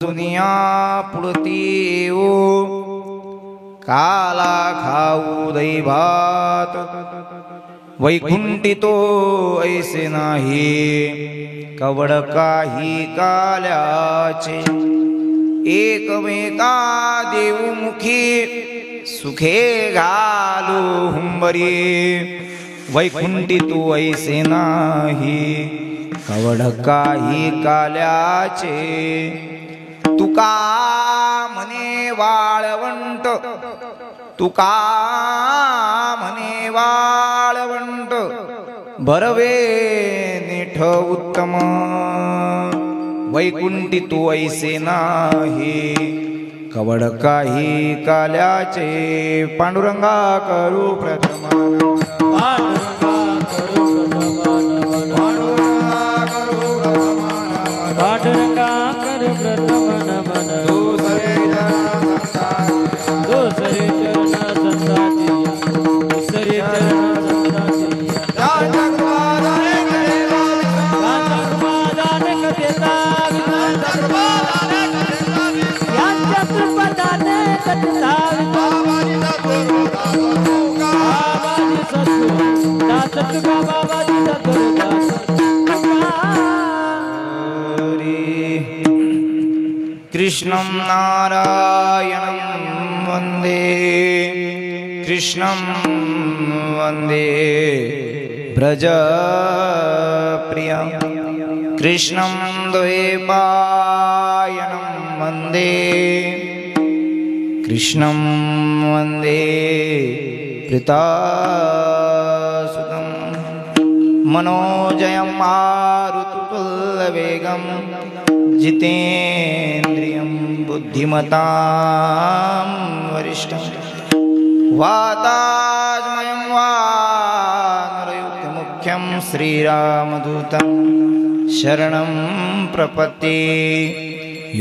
दुनिया पुढती येऊ काला खाऊ दैभात वैकुंठी तो ऐसे नाही कवड काही काल्याचे एकमेका देवमुखी सुखे घालू हुंबरी वैकुंठी तू ऐसे नाही कवड काही काल्याचे तुका म्हणे वाळवंट तुका म्हणे वाळवंट बरवे निठ उत्तम वैकुंठी तू ऐसे नाही कवड काही काल्याचे पांडुरंगा करू प्रथम कृष्णं नारायणं वन्दे कृष्णं वन्दे व्रजप्रियं कृष्णं द्वैपायनं वन्दे कृष्णं वन्दे प्रीतासुतं मनोजयं मारुततुल्यवेगं जितेन्द्रियं बुद्धिमतां वरिष्ठं वातात्मयं वानरयुक्तमुख्यं श्रीरामदूतं शरणं प्रपत्ति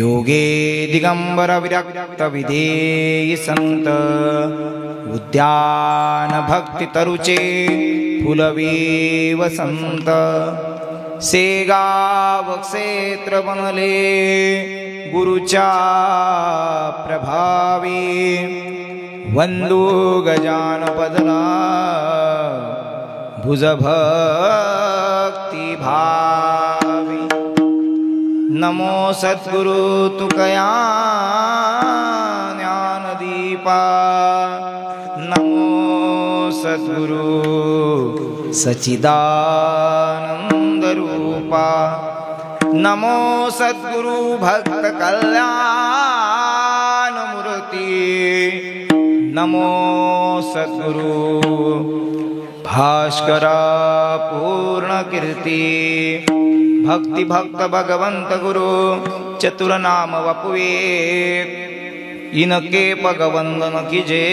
योगे दिगंबर विरक्त विधेयी संत उद्यान भक्ति तरुचे फुलवी वसंत सेगाव क्षेत्र बनले गुरुच्या प्रभावी वंदू गजानपदला भुजभक्ति भावी नमो सद्गुरु तुकया ज्ञानदीपा नमो सद्गुरु सच्चिदानंद रूपा नमो सद्गुरु भक्त कल्याण मूर्ति नमो सद्गुरु भास्करा पूर्ण कीर्ति भक्ति भक्त भगवंत गुरु चतुर नाम वपुवे इनके भगवंदन कीजे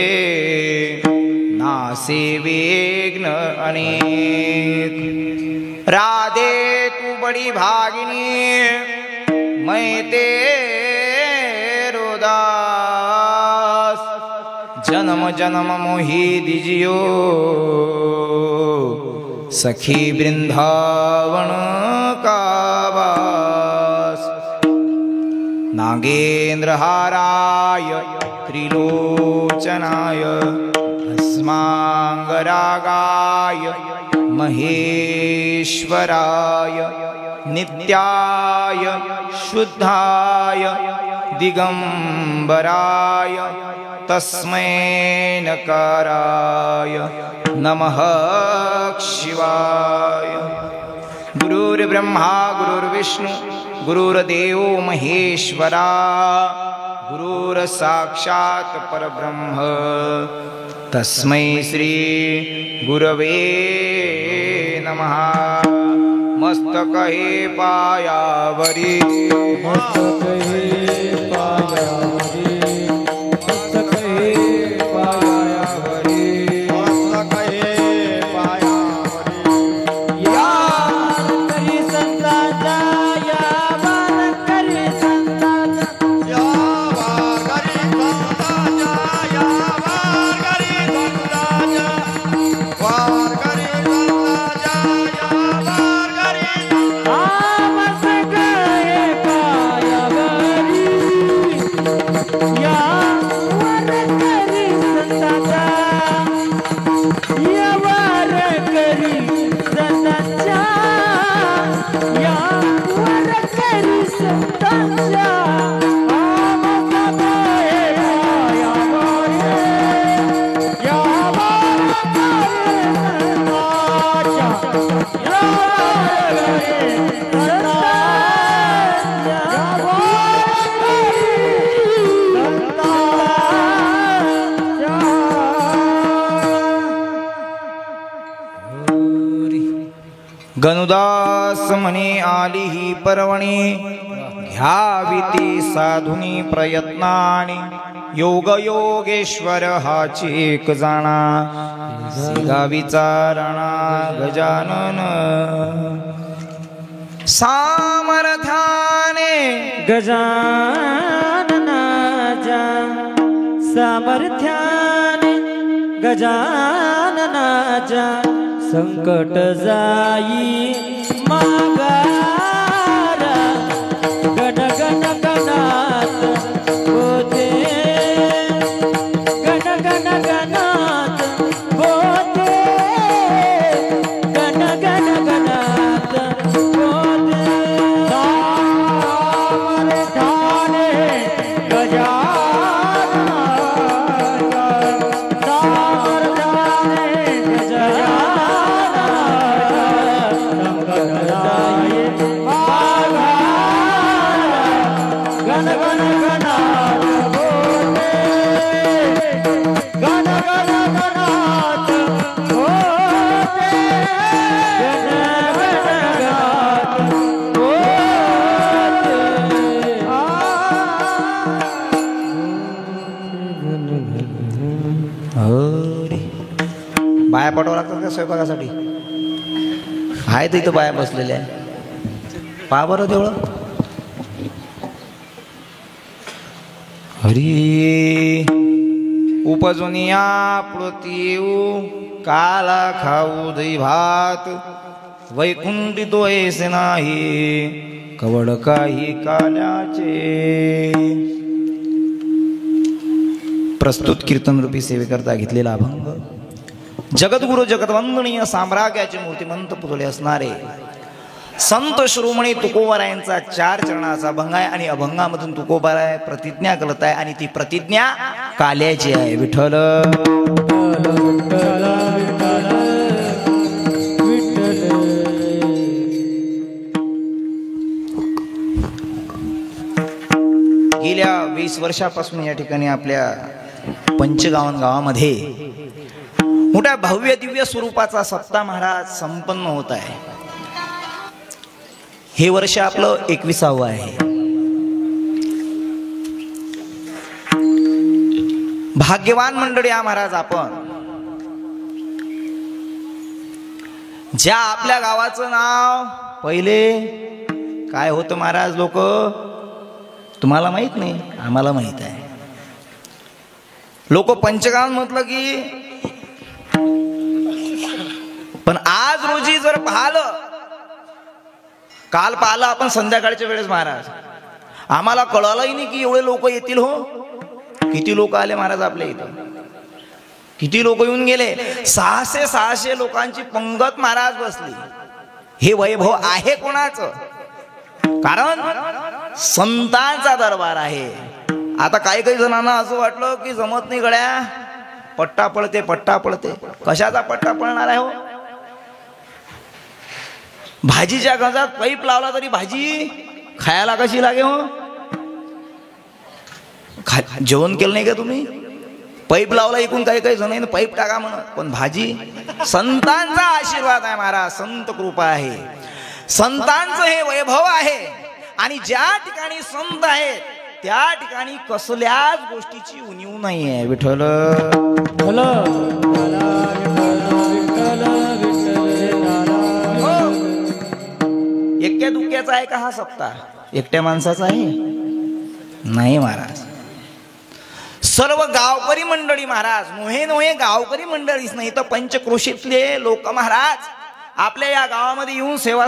नासे विघ्न अनेक राधे तू बड़ी भागिनी मैं तेरो दास जन्म जन्म मोहि दीजियो सखी वृंदावन का वास नागेंद्र हाराय त्रिलोचनाय भस्मांगरागाय महेश्वराय नित्याय शुद्धाय दिगंबराय तस्मै नकाराय नमः शिवाय गुरुर्ब्रह्मा गुरुर्विष्णु गुरुर्देव महेश्वरा गुरुर्साक्षात् परब्रह्म तस्मै श्री गुरवे नमः मस्तके पायावरी मस्तके पायावरी मस्तके पायावरी मस्तके पायावरी या करी संताचा या वार करी संताचा या वार करी संताचा या वार करी संताचा वार करी संताचा या वार करी गणुदास म्हणे आली ही पर्वणी घ्यावी ती साधुनी प्रयत्नाने योग योगेश्वर हाची एक जाणा सिगा विचारणा गजानन सामर्थ्याने गजाननाच्या सामर्थ्याने गजाननाच्या संकट जाई मागारा गण गण गणात होते गण गण गणात होते गण गण गणात होते सामर्थ्याने गजाननाच्या सामर्थ्याने गण गण गणात होते गण गण गणात होते गण गण गणात होते. बाया पाठवा लागतात का स्वयंपाकासाठी? आहे तर इथं बाया बसलेल्या आहे. पहा बरं तेवढं. हरी उपजुनिया पृथ्वीऊ काला खाऊ दही भात वैकुंठी तो ऐसे नाही कवड काही काल्याचे. प्रस्तुत कीर्तन रूपी सेवेकरता घेतलेला अभंग जगद्गुरु जगद्वंदनीय साम्राज्याचे मूर्तिमंत पुतळे असणारे संत शिरोमणी तुकोबारायांचा 4 चरणाचा अभंग आहे आणि अभंगामधून तुकोबाराय प्रतिज्ञा करत आहे आणि ती प्रतिज्ञा काल्याची आहे. विठ्ठल गेल्या 20 वर्षापासून या ठिकाणी आपल्या पंचगावन गावामध्ये मोठ्या भव्य दिव्य स्वरूपाचा सप्ताह महाराज संपन्न होत आहे. हे वर्ष आपलं 21वे आहे. भाग्यवान मंडळी महाराज आपण ज्या आपल्या गावाचं नाव पहिले काय होतं महाराज लोक तुम्हाला माहित नाही, आम्हाला माहित आहे. लोक पंचगाव म्हटलं की पण आज रोजी जर पाहिलं, काल पाहिलं आपण संध्याकाळच्या वेळेस महाराज, आम्हाला कळालंही नाही की एवढे लोक येतील. हो किती लोक आले महाराज आपल्या इथं, किती लोक येऊन गेले. 600 लोकांची पंगत महाराज बसली. हे वैभव आहे कोणाचं? कारण संतांचा दरबार आहे. आता काही जणांना असं वाटलं की जमत नाही गड्या, पट्टा पडते. कशाचा पट्टा पडणार आहे? हो भाजीच्या गंजात पाईप लावला तरी भाजी खायला कशी लागे? हो जेवण केलं नाही का तुम्ही? पाईप लावला ऐकून काही जण पाईप टाका म्हणत, पण भाजी संतांचा आशीर्वाद आहे महाराज, संत कृपा आहे, संतांचं हे वैभव आहे. आणि ज्या ठिकाणी संत आहेत त्या ठिकाणी कसल्याच गोष्टीची उणीव नाही आहे. विठ्ठल एकट्या दुःख्याचा आहे का हा सप्ताह? एकट्या माणसाचा आहे नाही महाराज. सर्व गावकरी मंडळी महाराज, नोहे गावकरी मंडळीच नाही तर पंचक्रोशीतले लोक महाराज आपल्या या गावामध्ये येऊन सेवा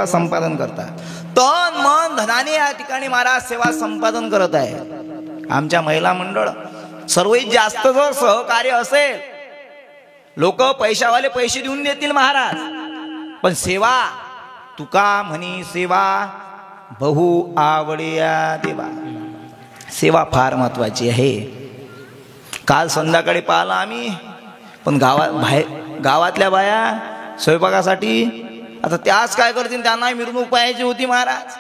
संपादन करतात. तन मन धनाने या ठिकाणी महाराज सेवा संपादन करत आहे. आमच्या महिला मंडळ सर्वात जास्त जर सहकार्य असेल, लोक पैशावाले पैसे देऊन देतील महाराज, पण सेवा तुका म्हणी सेवा बहु आवडिया देवा. सेवा फार महत्वाची आहे. काल संध्याकाळी पाहिलं आम्ही, पण गावातल्या बाया स्वयंपाकासाठी आता त्याच काय करतील, त्यांना मिरवणूक पाहायची होती महाराज.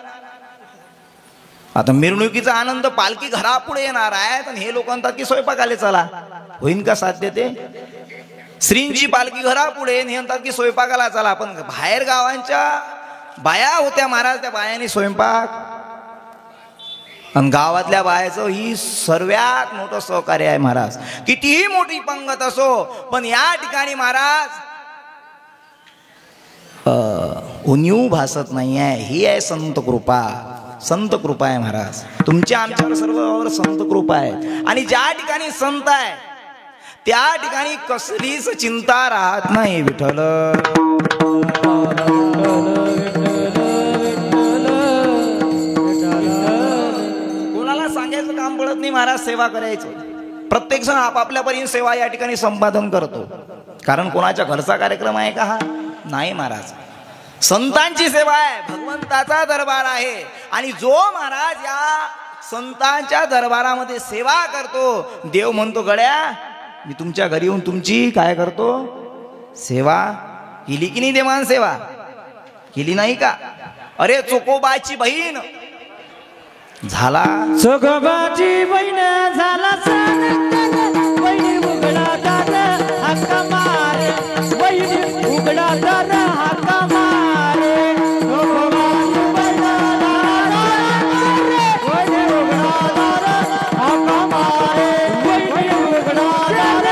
आता मिरवणुकीचा आनंद, पालखी घरापुढे येणार आहे, पण हे लोक म्हणतात की स्वयंपाकाले चला. होईन का साध्य? ते श्रींची पालखी घरापुढे म्हणतात की स्वयंपाकाला चला. पण बाहेर गावांच्या बाया होत्या महाराज, त्या बायाने स्वयंपाक, आणि गावातल्या बायाचं ही सर्वात मोठं सहकार्य आहे महाराज. कितीही मोठी पंगत असो, पण या ठिकाणी महाराज उणीव भासत नाही आहे. ही आहे संत कृपा. संत कृपा आहे महाराज. तुमच्या आमच्यावर सर्वांवर संत कृपा आहे. आणि ज्या ठिकाणी संत आहे त्या ठिकाणी कसलीच चिंता राहत नाही. विठ्ठल कोणाला सांगायचं काम पडत नाही महाराज. सेवा करायचं. प्रत्येक जण आपापल्या परीने सेवा या ठिकाणी संपादन करतो. कारण कोणाच्या घरचा कार्यक्रम आहे का हा? नाही महाराज. संतांची सेवा आहे. भगवंताचा दरबार आहे. आणि जो महाराज या संतांच्या दरबारामध्ये सेवा करतो, देव म्हणतो गड्या मी तुमच्या घरी येऊन तुमची काय करतो? सेवा केली की नाही? देवान सेवा केली नाही का? अरे चोकोबाची बहीण झाला, चोकोबाची बहीण झाला बहिणी उघडा दार हक्का मारे, बहिणी उघडा दार हक्का मारे. चोकोबाची बहीण बहिणी उघडा दार हक्का मारे, बहिणी उघडा दार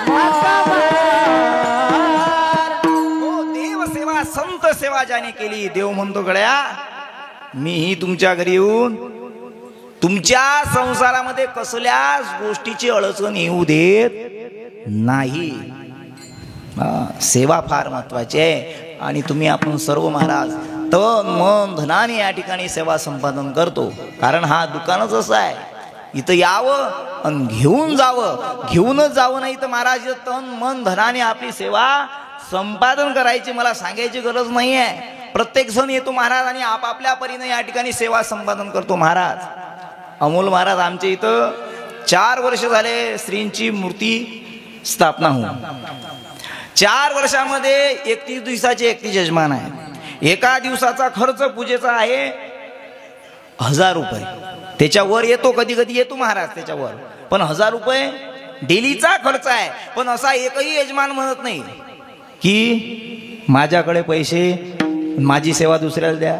हक्का मारे. हो देव सेवा संत सेवा ज्याने केली, देव म्हणतो गड्या मीही तुमच्या घरी येऊन तुमच्या संसारामध्ये कसल्याच गोष्टीची अडचण येऊ देत नाही. सेवा फार महत्वाची आहे. आणि तुम्ही आपण सर्व महाराज तन मन धनाने या ठिकाणी सेवा संपादन करतो. कारण हा दुकानच असं आहे, इथं यावं आणि घेऊन जावं. घेऊनच जावं नाही तर महाराज तन मन धनाने आपली सेवा संपादन करायची. मला सांगायची गरज नाही आहे. प्रत्येक जण येतो महाराज आणि आपापल्या परीने या ठिकाणी सेवा संपादन करतो. महाराज अमोल महाराज आमच्या इथं 4 वर्ष झाले श्रींची मूर्ती स्थापना होऊन. 4 वर्षामध्ये 31 दिवसाचे 31 यजमान आहे. एका दिवसाचा खर्च पूजेचा आहे 1000 रुपये. त्याच्यावर येतो, कधी कधी येतो महाराज त्याच्यावर, पण 1000 रुपये डेलीचा खर्च आहे. पण असा एकही यजमान म्हणत नाही की माझ्याकडे पैसे माझी सेवा दुसऱ्याला द्या.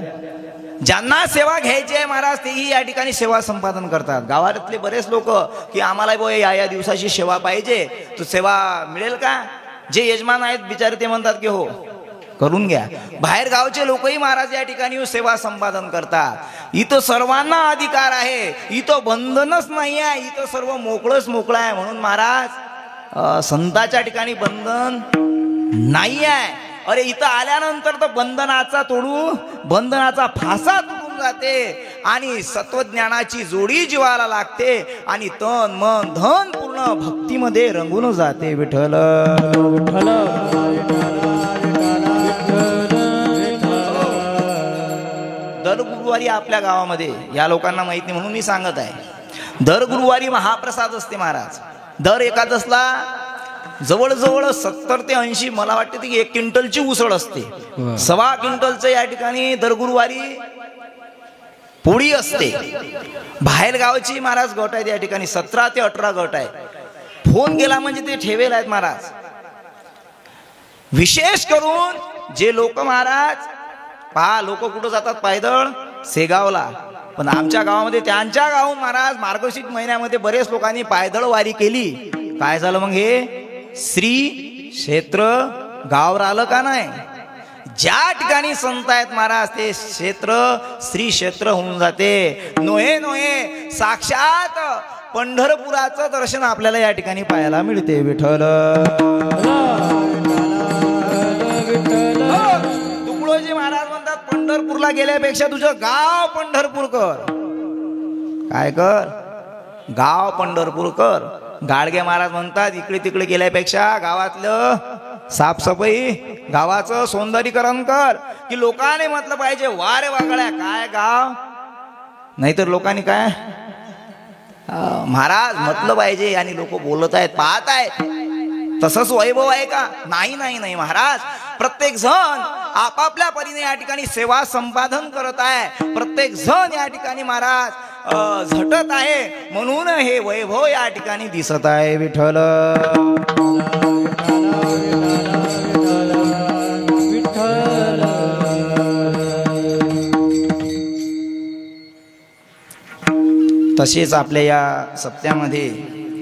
ज्यांना सेवा घ्यायची आहे महाराज तेही या ठिकाणी सेवा संपादन करतात. गावातले बरेच लोक की आम्हाला बो या दिवसाची सेवा पाहिजे, तो सेवा मिळेल का? जे यजमान आहेत बिचारे ते म्हणतात की हो करून घ्या. बाहेर गावचे लोकही महाराज या ठिकाणी सेवा संपादन करतात. इथं सर्वांना अधिकार आहे. इथं बंधनच नाही आहे. इथं सर्व मोकळंच मोकळं आहे. म्हणून महाराज संताच्या ठिकाणी बंधन नाही आहे. अरे इथं आल्यानंतर तर बंधनाचा फासा तुटून जाते आणि सत्वज्ञानाची जोडी जीवाला लागते आणि तन मन धन पूर्ण भक्तीमध्ये रंगून जाते. विठ्ठल विठ्ठल दर गुरुवारी आपल्या गावामध्ये, या लोकांना माहित नाही म्हणून मी सांगत आहे, दर गुरुवारी महाप्रसाद असते महाराज. दर एकादशला जवळजवळ 70 ते 80 मला वाटते ती 1 क्विंटलची उसळ असते. 1.25 क्विंटलचं या ठिकाणी दर गुरुवारी पोळी असते. बाहेर गावची महाराज गट आहेत या ठिकाणी 17 ते 18 गट आहे. फोन केला म्हणजे ते ठेवेल आहेत महाराज. विशेष करून जे लोक महाराज पहा, लोक कुठं जातात पायदळ? शेगावला. पण आमच्या गावामध्ये त्यांच्या गावून महाराज मार्गशीर्ष महिन्यामध्ये बरेच लोकांनी पायदळ वारी केली. काय झालं मग? हे श्री क्षेत्र गाव राहिलं का नाही? ज्या ठिकाणी संत आहेत महाराज ते क्षेत्र श्री क्षेत्र होऊन जाते. नोहे नोहे साक्षात पंढरपुराचं दर्शन आपल्याला या ठिकाणी पाहायला मिळते. विठ्ठल तुकडोजी महाराज म्हणतात पंढरपूरला गेल्यापेक्षा तुझं गाव पंढरपूर कर. काय कर? गाव पंढरपूर कर. गाडगे महाराज म्हणतात इकडे तिकडे गेल्यापेक्षा गावातलं साफसफाई, गावाचं सौंदर्यीकरण कर. की लोकांनी म्हटलं पाहिजे वा रे वागळ्या काय गाव. नाहीतर लोकांनी काय महाराज म्हटलं पाहिजे आणि लोक बोलत आहेत, पाहत आहेत. तसंच वैभव आहे का? नाही नाही नाही महाराज. प्रत्येक जण आपापल्या परीने या ठिकाणी सेवा संपादन करत आहे. प्रत्येक जण या ठिकाणी महाराज झटत आहे म्हणून हे वैभव या ठिकाणी दिसत आहे विठ्ठल. तसेच आपल्या या सप्त्यामध्ये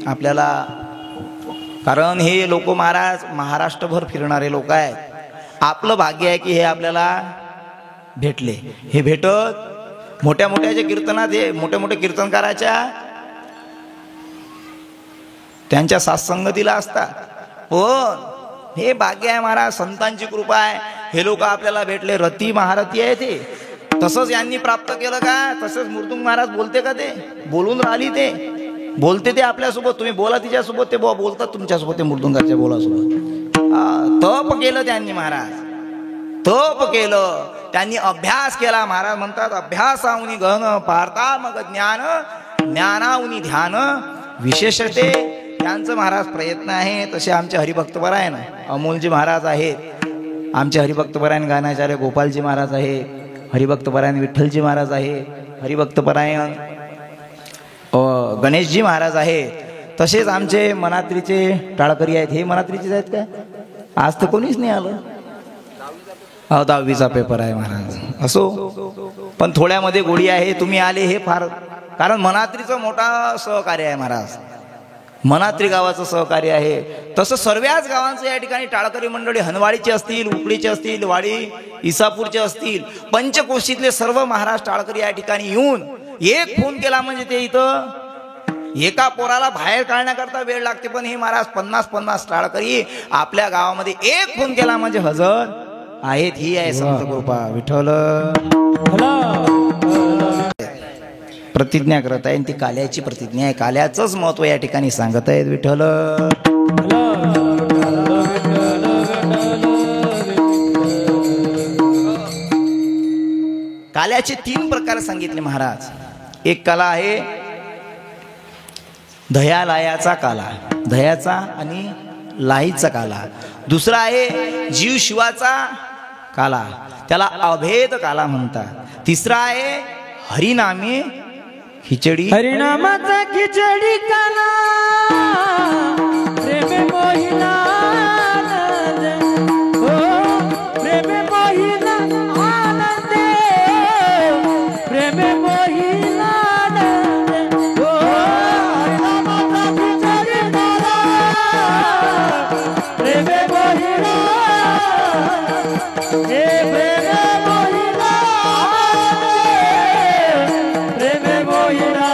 आपल्याला, कारण हे लोक महाराज महाराष्ट्रभर फिरणारे लोक आहेत, आपलं भाग्य आहे की हे आपल्याला भेटले. हे भेटत मोठ्या मोठ्याच्या कीर्तनात, हे मोठ्या मोठ्या कीर्तनकाराच्या त्यांच्या साथसंगतीला असतात. पण हे भाग्य आहे महाराज, संतांची कृपा आहे, हे लोक आपल्याला भेटले. रती महारथी आहे ते. तसंच यांनी प्राप्त केलं का? तसंच मूर्तुंग महाराज बोलते का? ते बोलून राहिली, ते बोलते ते आपल्यासोबत. तुम्ही बोला तिच्यासोबत, ते बोलतात तुमच्यासोबत, ते मूर्तुंगाच्या बोलासोबत. तप केलं त्यांनी महाराज, तप केलं त्यांनी, अभ्यास केला. महाराज म्हणतात अभ्यासाहुनी गहन पारता मग ज्ञान, ज्ञानाहुनी ध्यान विशेषते. त्यांचं महाराज प्रयत्न आहे. तसे आमचे हरिभक्तपरायण अमोलजी महाराज आहेत, आमचे हरिभक्तपरायण गायनाचार्य गोपालजी महाराज आहे, हरिभक्तपरायण विठ्ठलजी महाराज आहे, हरिभक्तपरायण गणेशजी महाराज आहे. तसेच आमचे मनात्रीचे टाळकरी आहेत. हे मनात्रीचेच आहेत काय? आज तर कोणीच नाही आलं. 10वीचा पेपर आहे महाराज. असो, पण थोड्यामध्ये गोडी आहे. तुम्ही आले हे फार, कारण मनात्रीचं मोठा सहकार्य आहे महाराज, मनात्री गावाचं सहकार्य आहे. तसं सर्वच गावांचं या ठिकाणी टाळकरी मंडळी, हनवाडीचे असतील, उकडीचे असतील, वाडी इसापूरचे असतील, पंचकोशीतले सर्व महाराज टाळकरी या ठिकाणी येऊन एक फोन केला म्हणजे ते इथं एका पोराला बाहेर काढण्याकरता वेळ लागते. पण हे महाराज 50-50 टाळकरी आपल्या गावामध्ये एक फोन केला म्हणजे हजर आहेत. ही आहे संत कृपा. विठ्ठल प्रतिज्ञा करत आहे, ती काल्याची प्रतिज्ञा आहे. काल्याचंच महत्व या ठिकाणी सांगत आहेत विठ्ठल. काल्याचे 3 प्रकार सांगितले महाराज. एक काला आहे दह्या लायाचा काला, दह्याचा आणि लाहीचा काला. दुसरा आहे जीव शिवाचा काला, त्याला अभेद काला म्हणतात. तिसरा आहे हरिनामे खिचडी, हरिनामाचा खिचडी काला, प्रेमे मोहिना हो, प्रेमे मोहिना आनंदे, प्रेमे मोहिना हो, हरिनामाचा खिचडी काला, प्रेमे मोहिना हे प्रेमे मोहिना प्रेमे मोहिना.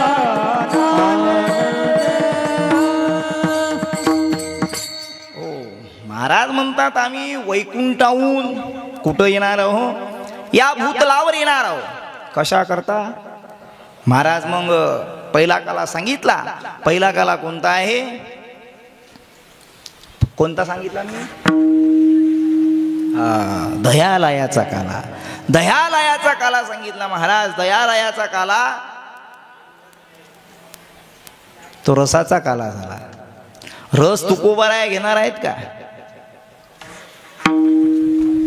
महाराज म्हणतात आम्ही वैकुंठाहून कुठं येणार आहोत? या भूतलावर येणार आहोत. कशा करता? महाराज मग पहिला काला सांगितला. पहिला काला कोणता आहे? कोणता सांगितला मी? दह्यालयाचा काला. दह्यालयाचा काला सांगितला महाराज. दह्यालयाचा काला तो रसाचा काला झाला. रस तुकोबाराया घेणार आहेत का?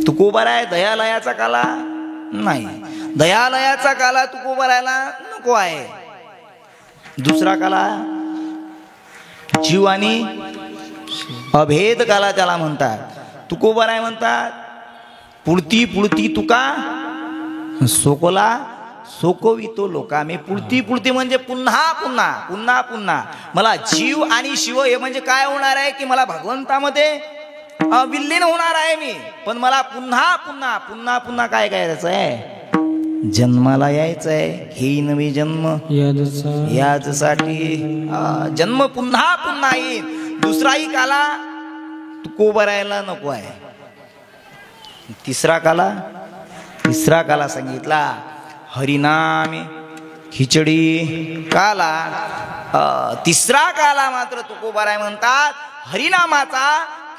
तुकोबाराया दह्यालयाचा काला नाही. दह्यालयाचा काला तुकोबारायला नको आहे. दुसरा काला जीव आणि अभेद काला त्याला म्हणतात. तुकोबाराय म्हणतात पुळती पुळती तुका सोकोला सोकोवितो लोका. मी पुळती पुळती म्हणजे पुन्हा पुन्हा पुन्हा पुन्हा. मला जीव आणि शिव हे म्हणजे काय होणार आहे की मला भगवंतामध्ये विलीन होणार आहे मी. पण मला पुन्हा पुन्हा पुन्हा पुन्हा काय करायचं आहे? जन्माला यायचं आहे. हे नवी जन्म याचसाठी जन्म पुन्हा पुन्हा येईल. दुसराही काला तुकोबारायला नको आहे. तिसरा काला सांगितला हरिनामे खिचडी काला. तिसरा काला मात्र तुकोबाराय म्हणतात हरिनामाचा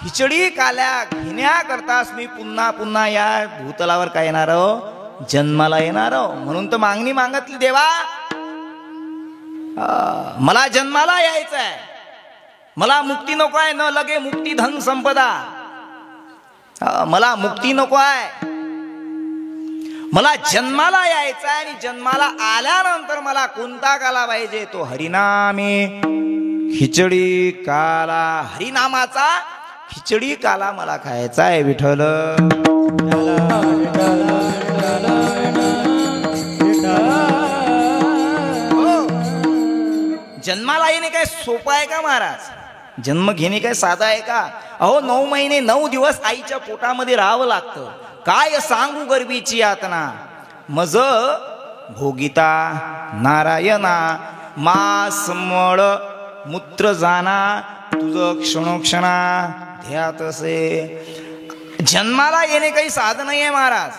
खिचडी काल्या घेण्याकरताच मी पुन्हा पुन्हा या भूतलावर काय येणार आहो? जन्माला येणार आहो. म्हणून तर मागणी मागतली देवा, मला जन्माला यायचं आहे, मला मुक्ती नको आहे. न लगे मुक्ती धन संपदा, मला मुक्ती नको आहे. मला जन्माला यायचा आणि जन्माला आल्यानंतर मला कोणता काला पाहिजे तो हरिनामे खिचडी काला. हरिनामाचा खिचडी काला मला खायचा आहे विठ्ठल. जन्माला येणे काय सोपं आहे का महाराज? जन्म घेणे काय साधा आहे का? अहो 9 महिने 9 दिवस आईच्या पोटामध्ये राहावं लागतं. काय सांगू गर्भीची यातना. मज भोगिता नारायणा मास मळ मूत्र जाना तुझं क्षणोक्षणा ध्यात असे. जन्माला येणे काही साधन नाही आहे महाराज.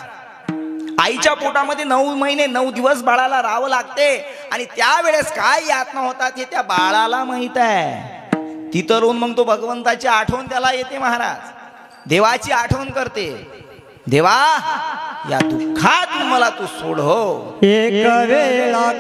आईच्या पोटामध्ये 9 महिने 9 दिवस बाळाला राहावं लागते आणि त्यावेळेस काय यातना होतात हे त्या बाळाला माहित आहे. तिथं रोवून मग तो भगवंताची आठवण त्याला येते महाराज. देवाची आठवण करते. देवा या दुःखात मला तू सोड हो. एक वेळा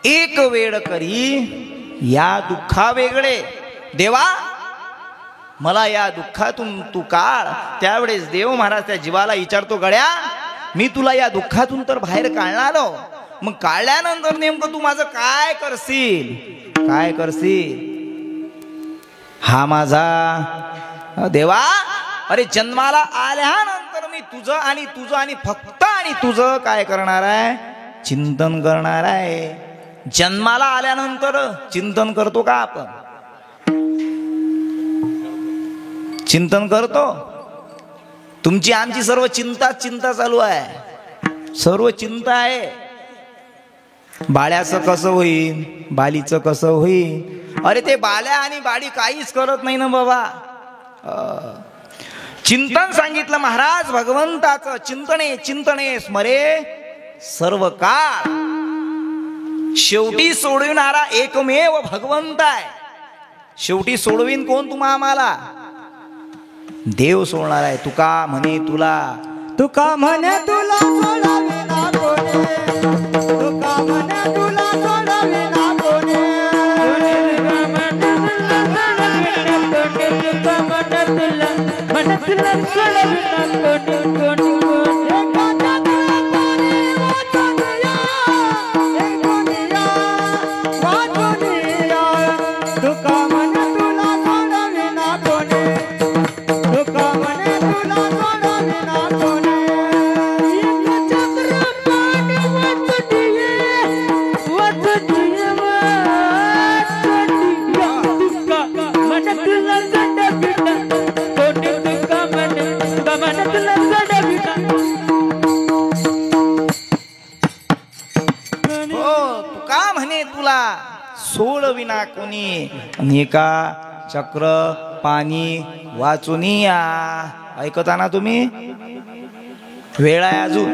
एक वेळ करी या दुःखा वेगळे. देवा मला या दुःखातून तू काढ. त्यावेळेस देव महाराज त्या जीवाला विचारतो, गड्या मी तुला या दुःखातून तर बाहेर काढणार, मग काढल्यानंतर नेमकं तू माझं काय करशील? काय करशील? हा माझा देवा, अरे जन्माला आल्यानंतर मी तुझं आणि फक्त आणि तुझं काय करणार आहे? चिंतन करणार आहे. जन्माला आल्यानंतर चिंतन करतो का आपण? चिंतन करतो? तुमची आमची सर्व चिंता चालू आहे. सर्व चिंता आहे. बाळ्याचं कसं होईल, बालीचं कसं होईल. अरे ते बाल्या आणि बाळी काहीच करत नाही ना बाबा. चिंतन सांगितलं महाराज भगवंताचं. चिंतने स्मरे सर्व काळ. शेवटी सोडविणारा एकमेव भगवंत आहे. शेवटी सोडवीन कोण? तुम्हा आम्हाला देव सोडणार आहे. तुका म्हणे तुला सोडाविना कोणी. तुका म्हणे तुला सोडाविना कोणी. सोडविना कोणी. एका चक्र पाणी वाचून या. ऐकता ना तुम्ही? वेळ आहे अजून.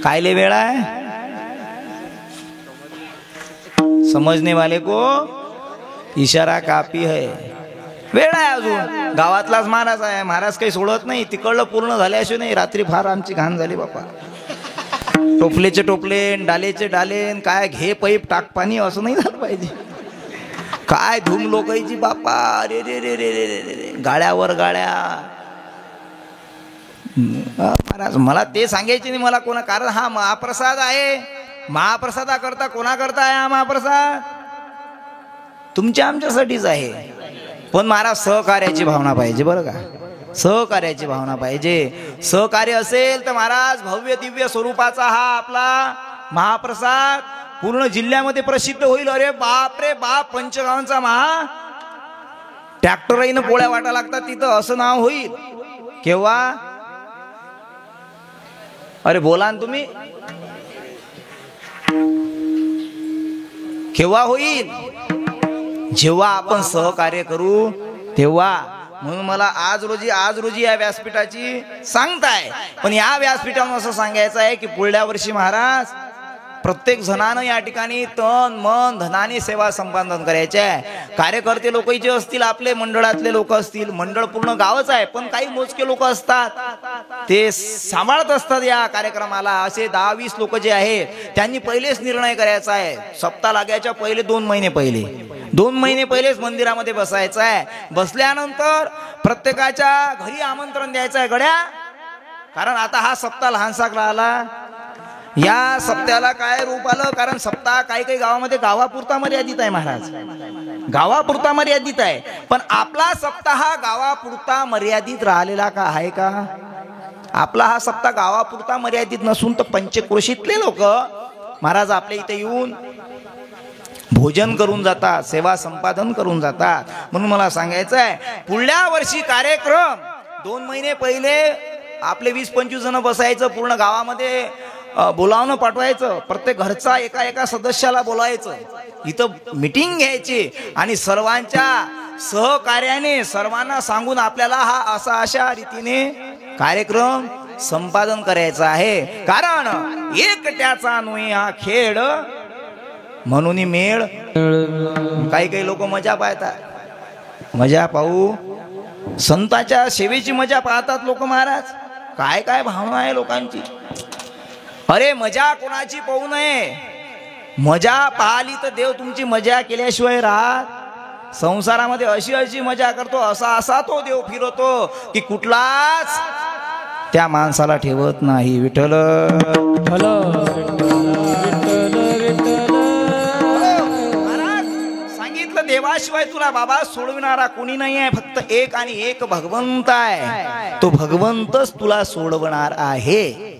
कायले वेळ आहे? समजने वाले को इशारा काफी है. वेळ आहे अजून. गावातलाच महाराज आहे, महाराज काही सोडत नाही. तिकडलं पूर्ण झाल्याशिवाय नाही. रात्री फार आमची घाण झाली बापा. टोपलेचे टोपले, डालेचे डाले, काय घे पैप टाक पाणी असं नाही झालं पाहिजे. काय धूम लोकांची बापा. रे रे रे रे रे रे, गाड्यावर गाड्या. महाराज मला ते सांगायचे नाही मला कोणा, कारण हा महाप्रसाद आहे. महाप्रसादाकरता कोणाकरता आहे हा महाप्रसाद? तुमच्या आमच्यासाठीच आहे. पण महाराज सहकार्याची भावना पाहिजे बरं का. सहकार्याची भावना पाहिजे. सहकार्य असेल तर महाराज भव्य दिव्य स्वरूपाचा हा आपला महाप्रसाद पूर्ण जिल्ह्यामध्ये प्रसिद्ध होईल. अरे बाप रे बाप, पंचगावांचा महा ट्रॅक्टरहीनं पोळ्या वाटा लागतात तिथं असं नाव होईल. केव्हा? अरे बोला ना तुम्ही, केव्हा होईल? जेव्हा आपण सहकार्य करू तेव्हा. म्हणून मला आज रोजी या व्यासपीठाची सांगताय. पण या व्यासपीठावर असं सांगायचं आहे की पुढल्या वर्षी महाराज प्रत्येक जणानं या ठिकाणी तन मन धनाने सेवा संपादन करायचे आहे. कार्यकर्ते लोक जे असतील, आपले मंडळातले लोक असतील, मंडळ पूर्ण गावच आहे पण काही मोजके लोक असतात ते सांभाळत असतात या कार्यक्रमाला. असे 10-20 लोक जे आहेत त्यांनी पहिलेच निर्णय करायचा आहे. सप्ताह लागायच्या पहिले 2 महिने पहिलेच मंदिरामध्ये बसायचं आहे. बसल्यानंतर प्रत्येकाच्या घरी आमंत्रण द्यायचं आहे गड्या. कारण आता हा सप्ताह लहानसा राहिला. या सप्त्याला काय रूप आलं? कारण सप्ताह काही गावामध्ये गावापुरता मर्यादित आहे महाराज, गावापुरता मर्यादित आहे. पण आपला सप्ताह हा गावापुरता मर्यादित राहिलेला का आहे का? आपला हा सप्ताह गावापुरता मर्यादित नसून तर पंचक्रोशीतले लोक महाराज आपल्या इथे येऊन भोजन करून जातात, सेवा संपादन करून जातात. म्हणून मला सांगायचं आहे पुढल्या वर्षी कार्यक्रम 2 महिने पहिले आपले 20-25 जण बसायचं, पूर्ण गावामध्ये बोलावणं पाठवायचं, प्रत्येक घरचा एका सदस्याला बोलायचं, इथं मीटिंग घ्यायची आणि सर्वांच्या सहकार्याने सर्वांना सांगून आपल्याला हा अशा रीतीने कार्यक्रम संपादन करायचा आहे. कारण एकट्याचा नोई हा खेळ म्हणून मेळ. काही लोक मजा पाहतात, मजा पाहू संतांच्या सेवेची मजा पाहतात लोक महाराज. काय भावना आहे लोकांची. अरे मजा कोणाची पाहू नये. मजा पाहिली तर देव तुमची मजा केल्याशिवाय राहत. संसारामध्ये अशी मजा करतो, असा तो देव फिरवतो की कुठलाच त्या माणसाला ठेवत नाही. विठ्ठल सांगितलं देवाशिवाय तुला बाबा सोडविणारा कोणी नाही आहे. फक्त एक आणि एक भगवंत आहे. तो भगवंतच तुला सोडवणार आहे.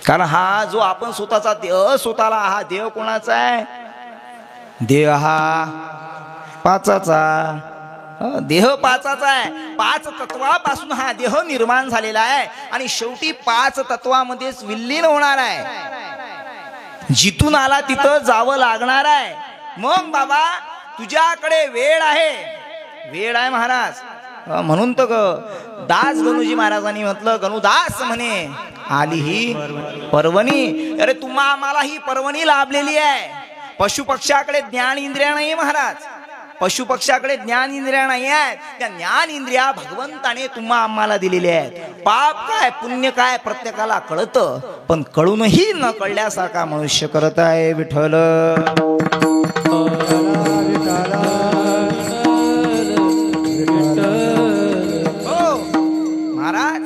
कारण हा जो आपण स्वतःचा देह स्वतःला, हा देह कोणाचा आहे? देह हा पाचाचा. देह पाचाचा आहे. 5 तत्वापासून हा देह निर्माण झालेला आहे आणि शेवटी 5 तत्वामध्येच विलीन होणार आहे. जिथून आला तिथं जावं लागणार आहे. मग बाबा तुझ्याकडे वेळ आहे महाराज. म्हणून तर दास गणूजी महाराजांनी म्हटलं, गणूदास म्हणे आली ही पर्वणी. अरे तुम्हा आम्हाला ही पर्वणी लाभलेली आहे. पशु पक्षाकडे ज्ञान इंद्रिया नाही महाराज, पशु पक्षाकडे ज्ञान इंद्रिया नाही आहेत. त्या ज्ञान इंद्रिया भगवंताने तुम्हा आम्हाला दिलेल्या आहेत. पाप काय पुण्य काय प्रत्येकाला कळतं, पण कळूनही न कळल्यासारखा मनुष्य करत आहे. विठ्ठल महाराज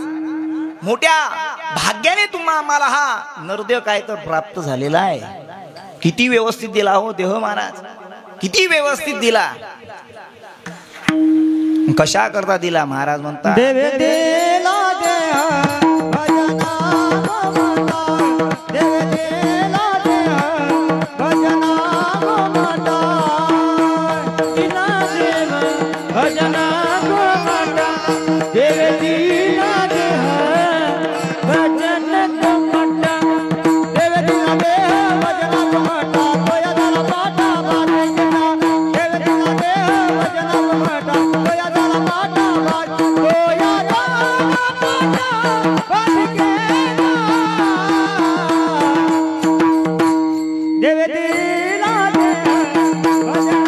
मोठ्या भाग्याने तुम्हा आम्हाला हा नरदेव काय तर प्राप्त झालेला आहे. किती व्यवस्थित दिला हो देह महाराज, किती व्यवस्थित दिला. कशा करता दिला महाराज म्हणतात, देवे देला देह भजना गोमाता, देवे देला देह भजना गोमाता, दिला देव भजना गोमाता, देवे दिला देह भजना गोमाता, देवे दिला देह भजना गोमाता, कोया दाला पाटा बाजना, देवे दिला देह भजना गोमाता, कोया दाला पाटा बाज, कोया दाला पाटा बाज देवे दिला देह भजना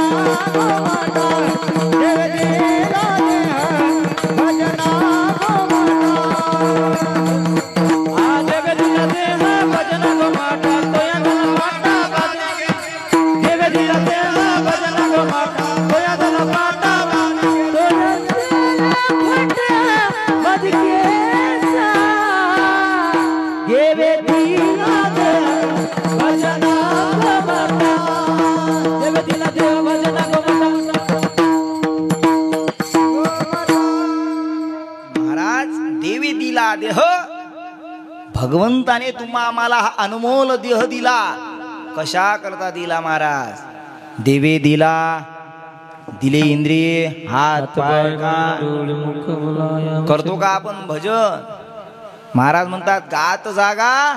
दिला देह, भगवंताने तुम्हा आम्हाला हा अनमोल देह दिला. कशा करता दिला महाराज? देवे दिला, दिले इंद्रिय, हात पाय कान. करतो का आपण भजन? महाराज म्हणतात गात जागा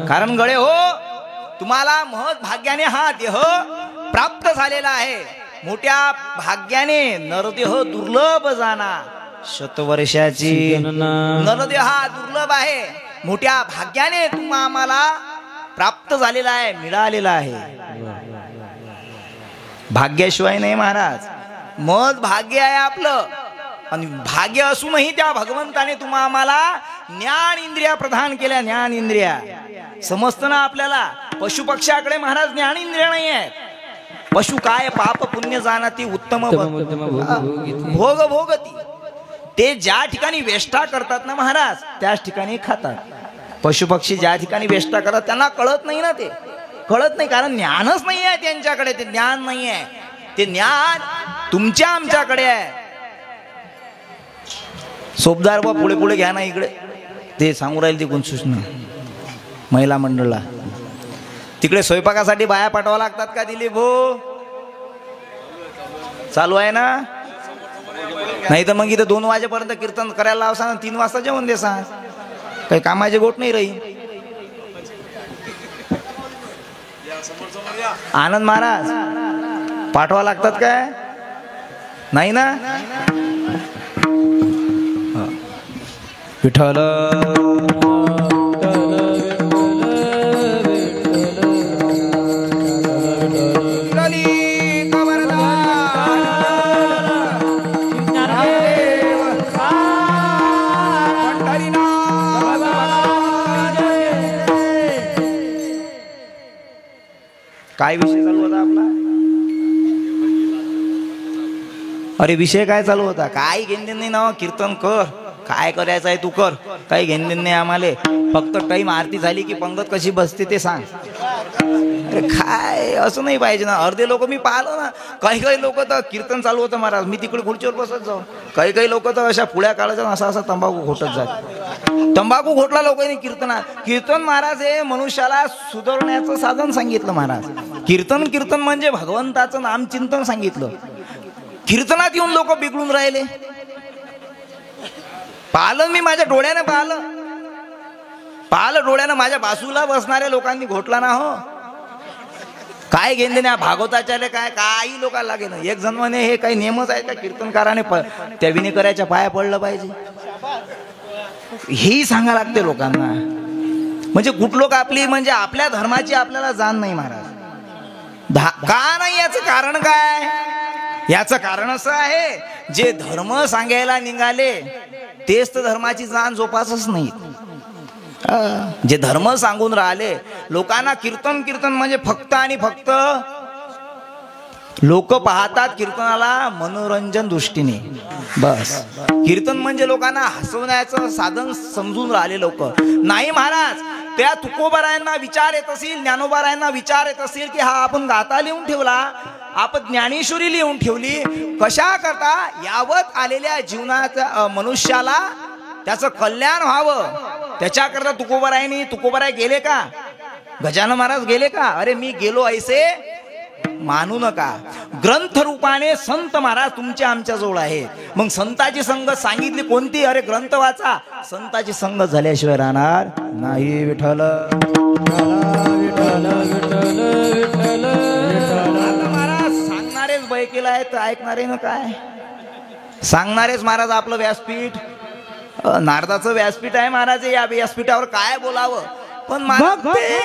कारण गळे हो, तुम्हाला महत् भाग्याने हा देह प्राप्त झालेला आहे. मोठ्या भाग्याने नरदेह दुर्लभ जाना. शतवर्षाची नरदेह हा दुर्लभ आहे. मोठ्या भाग्याने तुम्हा आम्हाला प्राप्त झालेला आहे, मिळालेला आहे. भाग्याशिवाय नाही महाराज, मत भाग्य आहे आपलं. आणि भाग्य असूनही त्या भगवंताने तुम्हा आम्हाला ज्ञान इंद्रिया प्रदान केल्या. ज्ञान इंद्रिया समजतं ना आपल्याला. पशु पक्षाकडे महाराज ज्ञान इंद्रिया नाही आहेत. पशु काय पाप पुण्य जाणती उत्तम भोग भोगती. ते ज्या ठिकाणी वेष्टा करतात ना महाराज, त्याच ठिकाणी खातात. पशु पक्षी ज्या ठिकाणी वेष्टा करतात त्यांना कळत नाही ना, ते कळत नाही कारण ज्ञानच नाही आहे त्यांच्याकडे. ते ज्ञान नाही आहे. ते ज्ञान तुमच्या आमच्याकडे आहे. सोबदार बा पुढे पुढे घ्या ना इकडे. ते सांगू राहील ती कोण सूचना महिला मंडळला. तिकडे स्वयंपाकासाठी बाया पाठवा लागतात का दिलीप भाऊ? चालू आहे ना? नाही तर मग इथं 2 वाजेपर्यंत कीर्तन करायला लाव सांग, 3 वाजता जेवण दे सांग. काही कामाचे गोट नाही राहील. आनंद महाराज पाठवा लागतात काय? नाही ना? विठ्ठल काय विषय चालू होता आपला? अरे विषय काय चालू होता? काही घेणं नाही ना, कीर्तन कर, काय करायचं आहे तू कर, काही घेणं नाही आम्हाला. फक्त टाईम आरती झाली की पंगत कशी बसते ते सांग. अरे काय असं नाही पाहिजे ना. अर्धे लोक मी पाहिलं ना, काही लोक तर कीर्तन चालू होतं महाराज, मी तिकडे खुर्चीवर बसत जाऊ. काही लोक तर अशा पुळ्या काढायच्या असा तंबाखू घोटत जात. तंबाखू घोटला लोकांनी कीर्तनात. कीर्तन महाराज हे मनुष्याला सुधारण्याचं साधन सांगितलं महाराज. कीर्तन म्हणजे भगवंताचं नामचिंतन सांगितलं. कीर्तनात येऊन लोक बिघडून राहिले. पाहिलं मी, माझ्या डोळ्याने पाहिलं डोळ्यानं. माझ्या बाजूला बसणाऱ्या लोकांनी घोटला ना हो. काय घेणं नाही भागवताच्याले, काय काही लोकांना लागे ना. एक जण म्हणे हे काही नियमच आहे का कीर्तनकाराने त्या विनेकराच्या पाया पडलं पाहिजे, हेही सांगा लागते लोकांना. म्हणजे कुठ लोक आपली म्हणजे आपल्या धर्माची आपल्याला जाण नाही महाराज. का नाही याचं कारण काय? याचं कारण असं आहे, जे धर्म सांगायला निघाले तेच तर धर्माची जाण जोपासच नाही. जे धर्म सांगून राहिले लोकांना, कीर्तन म्हणजे फक्त आणि फक्त लोक पाहतात कीर्तनाला मनोरंजन दृष्टीने बस. कीर्तन म्हणजे लोकांना हसवण्याचं साधन समजून राहिले लोक. नाही महाराज, त्या तुकोबारायांना विचार येत असेल, ज्ञानोबारायांना विचार येत असेल की हा आपण गाथा लिहून ठेवला, आपण ज्ञानेश्वरी लिहून ठेवली, कशा करता? यावत आलेल्या जीवनात मनुष्याला त्याचं कल्याण व्हावं, त्याच्याकरता तुकोबाराय गेले का? गजानन महाराज गेले का? अरे मी गेलो ऐसे मानू नका. ग्रंथ रूपाने संत महाराज तुमच्या आमच्या जवळ आहे. मग संताची संगत सांगितली कोणती? अरे ग्रंथ वाचा. संताची संगत झाल्याशिवाय राहणार नाही. विठ्ठल महाराज सांगणारेच बैकेला आहेत, ऐकणारे ना काय सांगणारेच महाराज. आपलं व्यासपीठ नारदाचं व्यासपीठ आहे महाराज. या व्यासपीठावर काय बोलावं? पण प्रेम भरे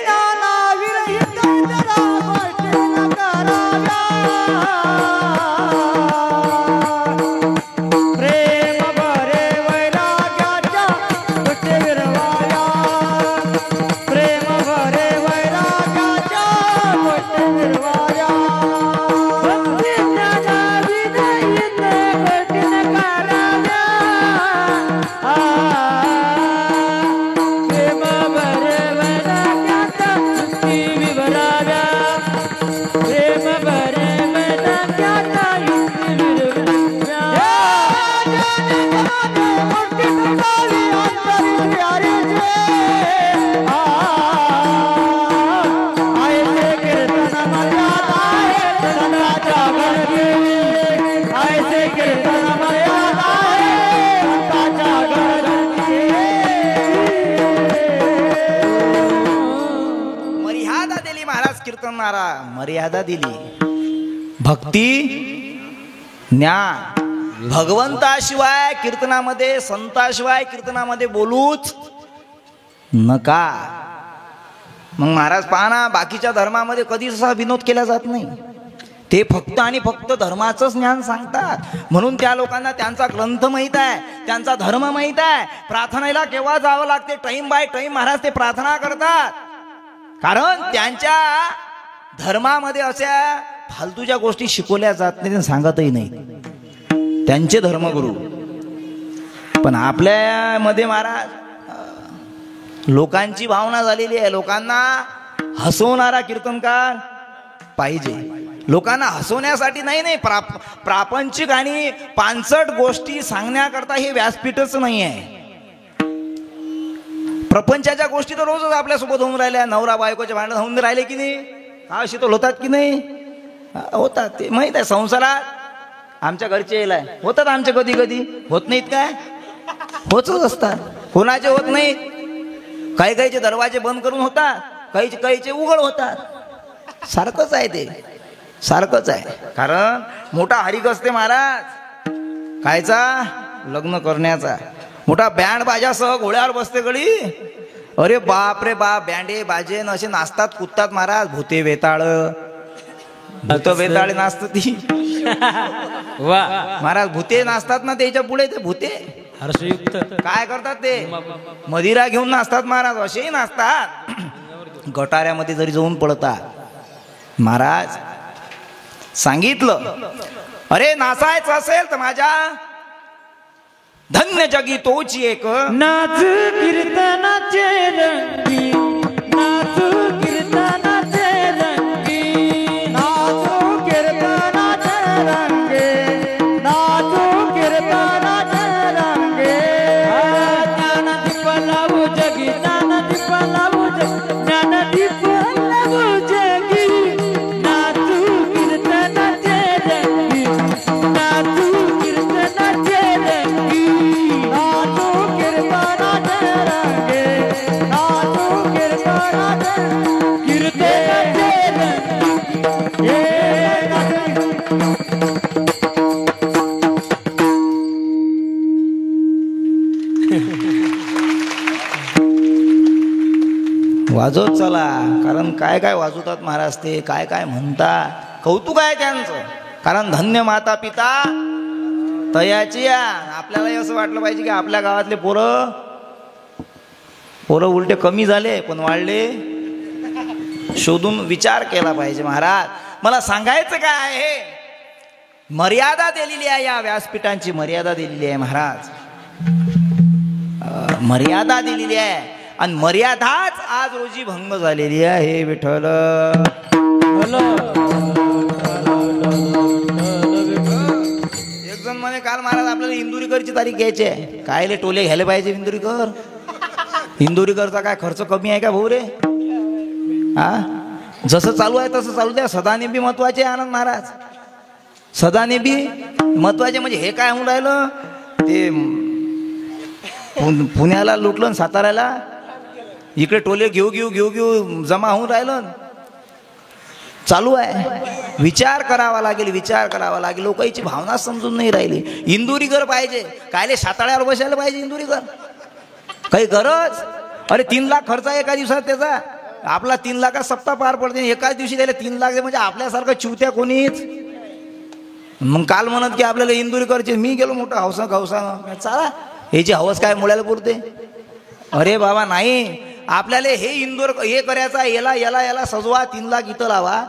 कीर्तन महाराज मर्यादा दिली. भक्ती ज्ञान भगवंताशिवाय कीर्तनामध्ये, संताशिवाय कीर्तनामध्ये बोलूच नका. मग महाराज पहा ना, बाकीच्या धर्मामध्ये कधीच असा विनोद केला जात नाही. ते फक्त आणि फक्त धर्माचंच ज्ञान सांगतात. म्हणून त्या लोकांना त्यांचा ग्रंथ माहीत आहे, त्यांचा धर्म माहीत आहे. प्रार्थनेला केव्हा जावं लागते, टाइम बाय टाइम महाराज ते प्रार्थना करतात. कारण त्यांच्या धर्मामध्ये अशा फालतूच्या गोष्टी शिकवल्या जात नाही, सांगतही नाही त्यांचे धर्मगुरू. पण आपल्यामध्ये महाराज लोकांची भावना झालेली आहे. लोकांना हसवणारा कीर्तनकार पाहिजे. लोकांना हसवण्यासाठी नाही, प्रापंचिक आणि पानसट गोष्टी सांगण्याकरता हे व्यासपीठच नाही आहे. प्रपंचाच्या गोष्टी तर रोजच आपल्यासोबत होऊन राहिल्या. नवरा बायकोचे भांडण होऊन राहिले की नाही, हा अशी तर होतात की नाही, होतात. ते माहीत आहे. संसारात आमच्या घरचे येलाय होतात, आमचे कधी कधी होत नाहीत काय, होतच असतात. कोणाचे होत नाहीत. काही काहीचे दरवाजे बंद करून होतात, काहीचे उघड होतात. सारखंच आहे, ते सारखंच आहे. कारण मोठा हरिक असते महाराज कायचा, लग्न करण्याचा. मोठा बँड बाजासह घोड्यावर बसते गडी. अरे बाप रे बाप, बँडे बाजे असे नाचतात, कुदतात महाराज. भूते वेताळ, भूत वेताळे नाचतात ती महाराज. भूते नाचतात ना त्याच्या पुढे, ते भूते हर्षयुक्त काय करतात, ते मदिरा घेऊन नाचतात महाराज. असेही नाचतात, गटाऱ्यामध्ये जरी जाऊन पडतात महाराज. सांगितलं, अरे नाचायचं असेल तर माझ्या धन्य जगी तोची एक नाच कीर्तनाचे रंगी, नाच कीर्तनाचे रंगी, नाचो कीर्तनाचे रंगे, नाचो कीर्तनाचे रंगे. ज्ञानदीप लावू जगी, ज्ञानदीप लावू जगी, ज्ञानदीप लावू जगी. नाचू कीर्तनाचे रंगी, नाचू कीर्तनाचे रंगी, नाचो कीर्तनाचे रंगे, नाचो कीर्तनाचे कीर्तनाचे रंगी. ये नाच वाजवत चला. कारण काय काय वाजवतात महाराज, ते काय काय म्हणतात. कौतुक आहे त्यांचं. कारण धन्य माता पिता तयाची या. आपल्यालाही असं वाटलं पाहिजे की आपल्या गावातले पोरं उलटे कमी झाले पण वाढले. शोधून विचार केला पाहिजे महाराज. मला सांगायचं काय आहे, मर्यादा दिलेली आहे. या व्यासपीठांची मर्यादा दिलेली आहे महाराज. मर्यादा दिलेली आहे आणि मर्यादाच आज रोजी भंग झालेली आहे. विठ्ठल एक जण म्हणे काल महाराज आपल्याला इंदुरीकरची तारीख घ्यायची आहे. कायले टोले घ्यायला पाहिजे इंदुरीकर. इंदुरीकरचा काय खर्च कमी आहे का भाऊ रे? हा, जसं चालू आहे तसं चालू द्या. सदाने बी महत्वाचे आनंद महाराज, सदाने बी महत्वाचे. म्हणजे हे काय होऊन राहिलं, ते पुण्याला लुटलं, साताऱ्याला इकडे टोले घेऊ जमा होऊन राहिलं. चालू आहे. विचार करावा लागेल, विचार करावा लागेल. लोकांची भावना समजून नाही राहिली. इंदुरीकर पाहिजे, कायले साताळ्यावर बसायला पाहिजे इंदुरीकर? काही गरज? अरे 3 लाख खर्च आहे एका दिवसात त्याचा. आपला 3 लाखात सप्ताह पार पडते. एकाच दिवशी त्याला 3 लाख म्हणजे आपल्यासारखं चिवत्या कोणीच. मग काल म्हणत की आपल्याला इंदुरीकरचे, मी गेलो मोठा हौसा चला, ह्याची हवस काय मुळाला पुरते? अरे बाबा नाही, आपल्याला हे इंदोर हे करायचं आहे. याला सजवा, 3 लाख इथं लावा.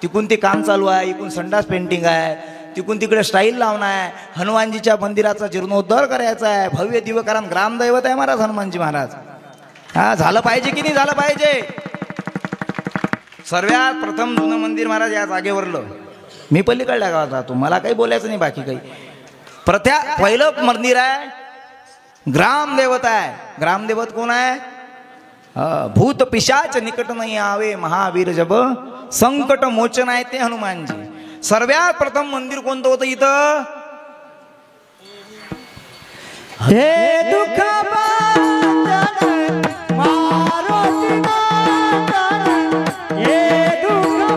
तिकून ते काम चालू आहे, इकून संडास पेंटिंग आहे, तिकून तिकडे स्टाईल लावणं आहे. हनुमानजीच्या मंदिराचा जीर्णोद्धार करायचा आहे. भव्य दिव्य, कारण ग्रामदैवत आहे महाराज हनुमानजी महाराज. हा, झालं पाहिजे की नाही झालं पाहिजे? सर्वात प्रथम जुनं मंदिर महाराज या जागेवरलं. मी पलीकडल्या गावात राहतो, मला काही बोलायचं नाही बाकी काही. पहिलं मंदिर आहे, ग्रामदेवत आहे. ग्रामदेवत कोण आहे? भूत पिशाच निकट नाही आवे, महावीर जब संकट मोचन आहे ते हनुमानजी. सर्वात प्रथम मंदिर कोणतं होतं इथं? हे दुःख बांधन मारुती नंदन, हे दुःख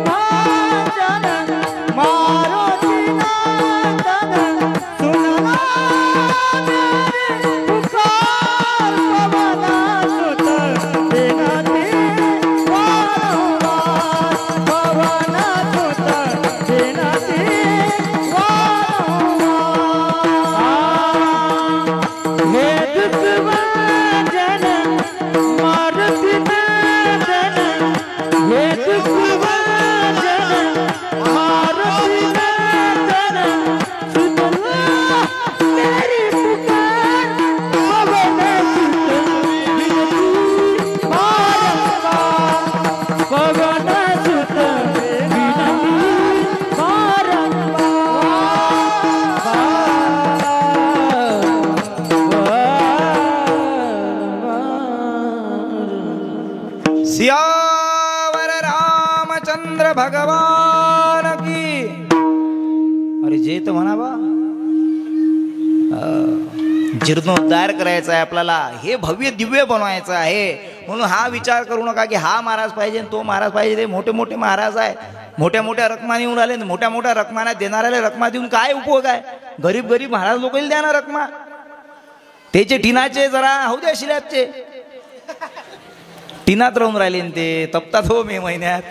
भगवान की. अरे जे तर म्हणा बा, जीर्णोद्धार करायचा आहे आपल्याला, हे भव्य दिव्य बनवायचं आहे. म्हणून हा विचार करू नका की हा महाराज पाहिजे तो महाराज पाहिजे. ते मोठे मोठे महाराज आहे, मोठ्या मोठ्या रकमा येऊन राहिले. मोठ्या मोठ्या रकमाना देणाऱ्याला रकमा देऊन काय उपयोग आहे? गरीब गरीब महाराज लोकांना द्या ना रकमा. त्याचे टिनाचे जरा होऊ द्या, शिल्यापचे टिनात राहून राहिले ते, तपतात हो मे महिन्यात.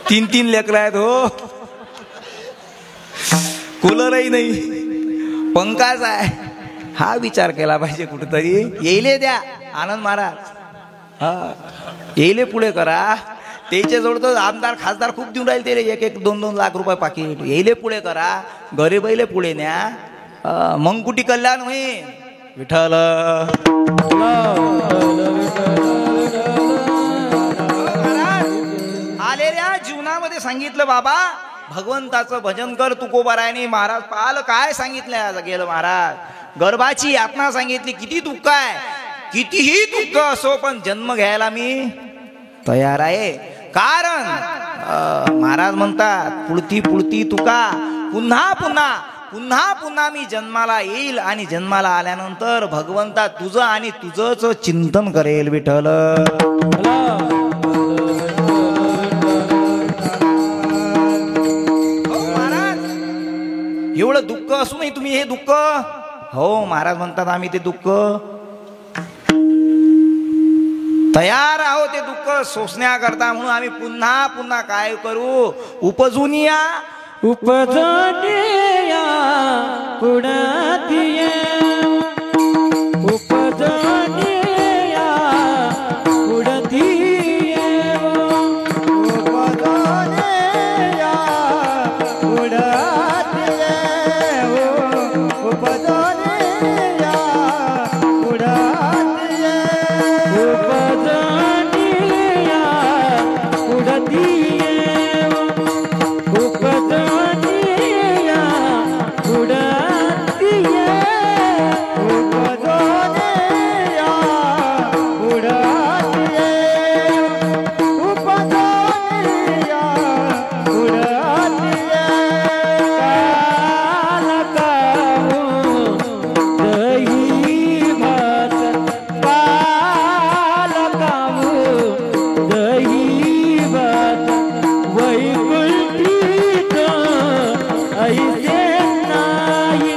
3-3 लेकरं आहेत हो, कूलरही नाही, पंखाच आहे. हा विचार केला पाहिजे कुठेतरी. येईले द्या आनंद महाराज, हा येईले पुढे करा. त्याच्या जवळ तर आमदार खासदार खूप देऊन राहिले त्याला 1-2 लाख रुपये पाकिट. येईले पुढे करा, गरीबाईले पुढे न्या, मग कुठे कल्याण होईल. विठ्ठल आलेल्या जीवनामध्ये सांगितलं बाबा भगवंताचं भजन कर, तुकोबारायने महाराज पाल काय सांगितलं गेलं महाराज. गर्भाची यातना सांगितली. किती दुःख आहे, कितीही दुःख असो पण जन्म घ्यायला मी तयार आहे. कारण महाराज म्हणतात पुढती पुढती तुका, पुन्हा पुन्हा पुन्हा पुन्हा मी जन्माला येईल आणि जन्माला आल्यानंतर भगवंता तुझं आणि तुझंच चिंतन करेल. विठ्ठल एवढं दुःख असूनही तुम्ही हे दुःख, हो महाराज म्हणतात आम्ही ते दुःख तयार आहोत ते दुःख सोसण्याकरता. म्हणून आम्ही पुन्हा पुन्हा काय करू, उपजून या उपजनिया पुढतिये, उपजनिया पुढतिये, उपजनिया पुढतिये, उपजनिया पुढतिये, उपजनिया पुढतिये, उपजनिया पुढतिये, उपजनिया पुढतिये, उपजनिया पुढतिये. काल काहू दही भात, वैकुंठीत ऐसे नाही,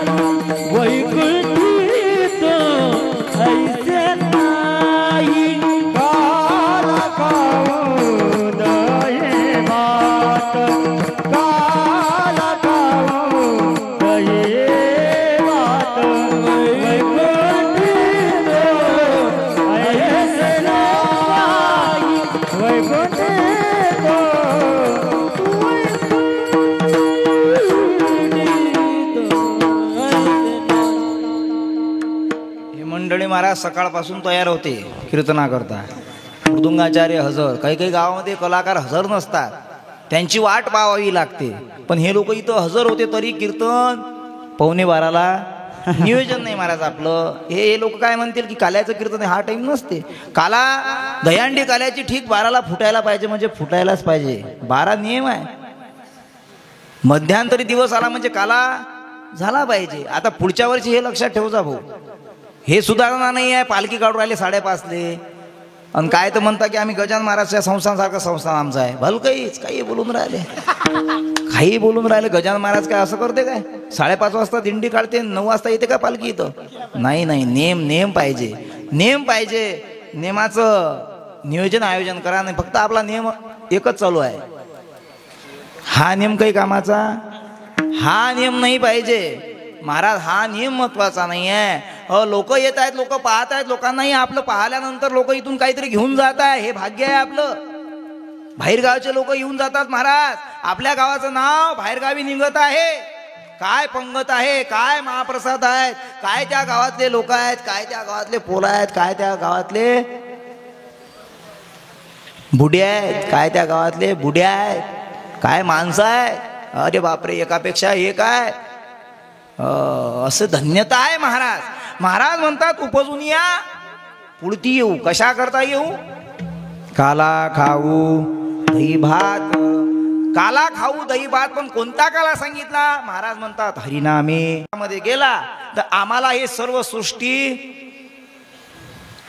वैकुंठीत ऐसे नाही. काल काहू दही भात, काल काहू दही भात, वैकुंठीत ऐसे नाही, हे मंडळी महाराज सकाळपासून तयार होते कीर्तना करता. मृदुंगाचार्य हजर, काही काही गावामध्ये कलाकार हजर नसतात, त्यांची वाट पाहावी लागते. पण हे लोक इथं हजर होते तरी कीर्तन 11:15 नियोजन नाही महाराज आपलं. हे लोक काय म्हणतील की काल्याचं कीर्तन हा टाइम नसते. काला दहीहंडी काल्याची ठीक 12ला फुटायला पाहिजे, म्हणजे फुटायलाच पाहिजे. 12 नियम आहे. मध्यांतरी दिवस आला म्हणजे काला झाला पाहिजे. आता पुढच्या वर्षी हे लक्षात ठेवजा भाऊ, हे सुधारणा नाही आहे. पालखी काढून राहिले 5:30 आणि काय तर म्हणता की आम्ही गजानन महाराजच्या संस्थानसारखं संस्थान आमचं आहे. भल काही बोलून राहिले, काही बोलून राहिले. गजानन महाराज काय असं करते काय? 5:30 वाजता दिंडी काढते, 9 वाजता येते का पालखी इथं? नाही नाही, नेम पाहिजे, नेम पाहिजे. नेमाचं नियोजन आयोजन करा. नाही फक्त आपला नेम एकच चालू आहे, हा नेम काही कामाचा, हा नियम नाही पाहिजे महाराज. हा नियम महत्वाचा नाही आहे. लोक येत आहेत, लोक पाहत आहेत, लोकांनाही आपलं पाहिल्यानंतर लोक इथून काहीतरी घेऊन जात आहे, हे भाग्य आहे आपलं. बाहेरगावचे लोक येऊन जातात महाराज, आपल्या गावाचं नाव बाहेरगावी निघत आहे. काय पंगत आहे, काय महाप्रसाद आहेत, काय त्या गावातले लोक आहेत, काय त्या गावातले पोरं आहेत, काय त्या गावातले बुड्या आहेत, काय त्या गावातले बुड्या आहेत, काय माणसं आहेत. अरे बापरे, एकापेक्षा एक आहे. असं धन्यता आहे महाराज. महाराज म्हणतात उपजून या पुढती येऊ. कशा करता येऊ? काला खाऊ दही भात. काला खाऊ दही भात, पण कोणता काला सांगितला? महाराज म्हणतात हरिनामे मध्ये गेला तर आम्हाला हे सर्व सृष्टी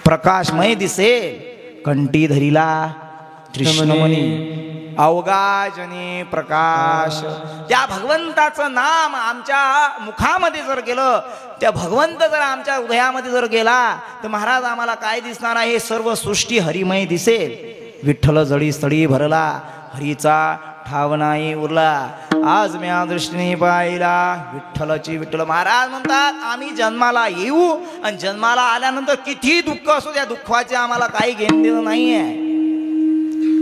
प्रकाशमय दिसेल. कंठी धरिला कृष्णमणी अवगाजने प्रकाश. त्या भगवंताचं नाम आमच्या मुखामध्ये जर गेलं, त्या भगवंत जर आमच्या हृदयामध्ये जर गेला तर महाराज आम्हाला काय दिसणार आहे? सर्व सृष्टी हरिमय दिसेल. विठ्ठल जडी स्थळी भरला, हरीचा ठाव नाही उरला. आज म्या दृष्टीने पाहिला विठ्ठलाची. विठ्ठल महाराज म्हणतात आम्ही जन्माला येऊ आणि जन्माला आल्यानंतर किती दुःख असो, त्या दुःखाचे आम्हाला काही घेणं देणं नाहीये.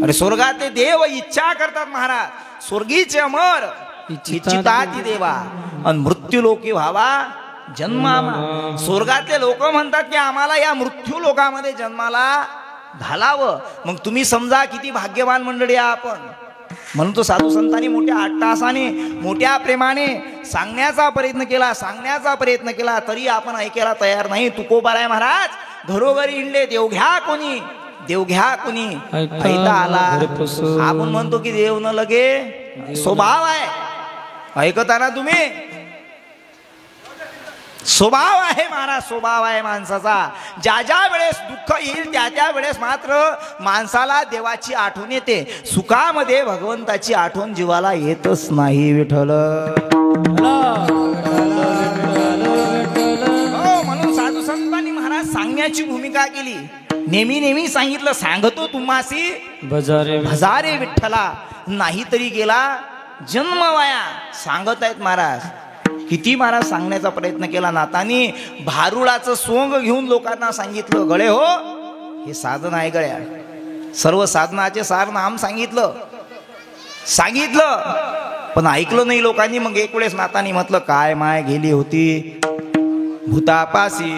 अरे स्वर्गातले देव इच्छा करतात महाराज, स्वर्गीचे अमर इच्छिताती देवा आणि मृत्यू लोकी व्हावा जन्मामा. स्वर्गातले लोक म्हणतात की आम्हाला या मृत्यू लोकामध्ये जन्माला घालावं. मग तुम्ही समजा किती भाग्यवान मंडळी आपण. म्हणून तो साधू संतांनी मोठ्या अट्टासाने मोठ्या प्रेमाने सांगण्याचा प्रयत्न केला तरी आपण ऐकायला तयार नाही. तुकोबार आहे महाराज घरोघरी हिंडले, देव घ्या कोणी ऐता आला. आपण म्हणतो की देव न लगे स्वभाव आहे. ऐकता ना तुम्ही? स्वभाव आहे महाराज, स्वभाव आहे माणसाचा. ज्या वेळेस दुःख येईल त्या वेळेस मात्र माणसाला देवाची आठवण येते. सुखामध्ये भगवंताची आठवण जीवाला येतच नाही. विठ्ठल म्हणून साधू संतांनी महाराज सांगण्याची भूमिका केली. नेहमी सांगितलं, सांगतो तुम्हासी भजारे विठ्ठला, नाही तरी गेला जन्म वाया. सांगत आहेत महाराज. किती महाराज सांगण्याचा प्रयत्न केला. नातानी भारुडाचं सोंग घेऊन लोकांना सांगितलं, गळे हो हे साधन आहे गळ्या. सर्व साधनाचे सार नाम सांगितलं पण ऐकलं नाही लोकांनी. मग एक वेळेस नातानी म्हटलं, काय माय गेली होती भूतापासी,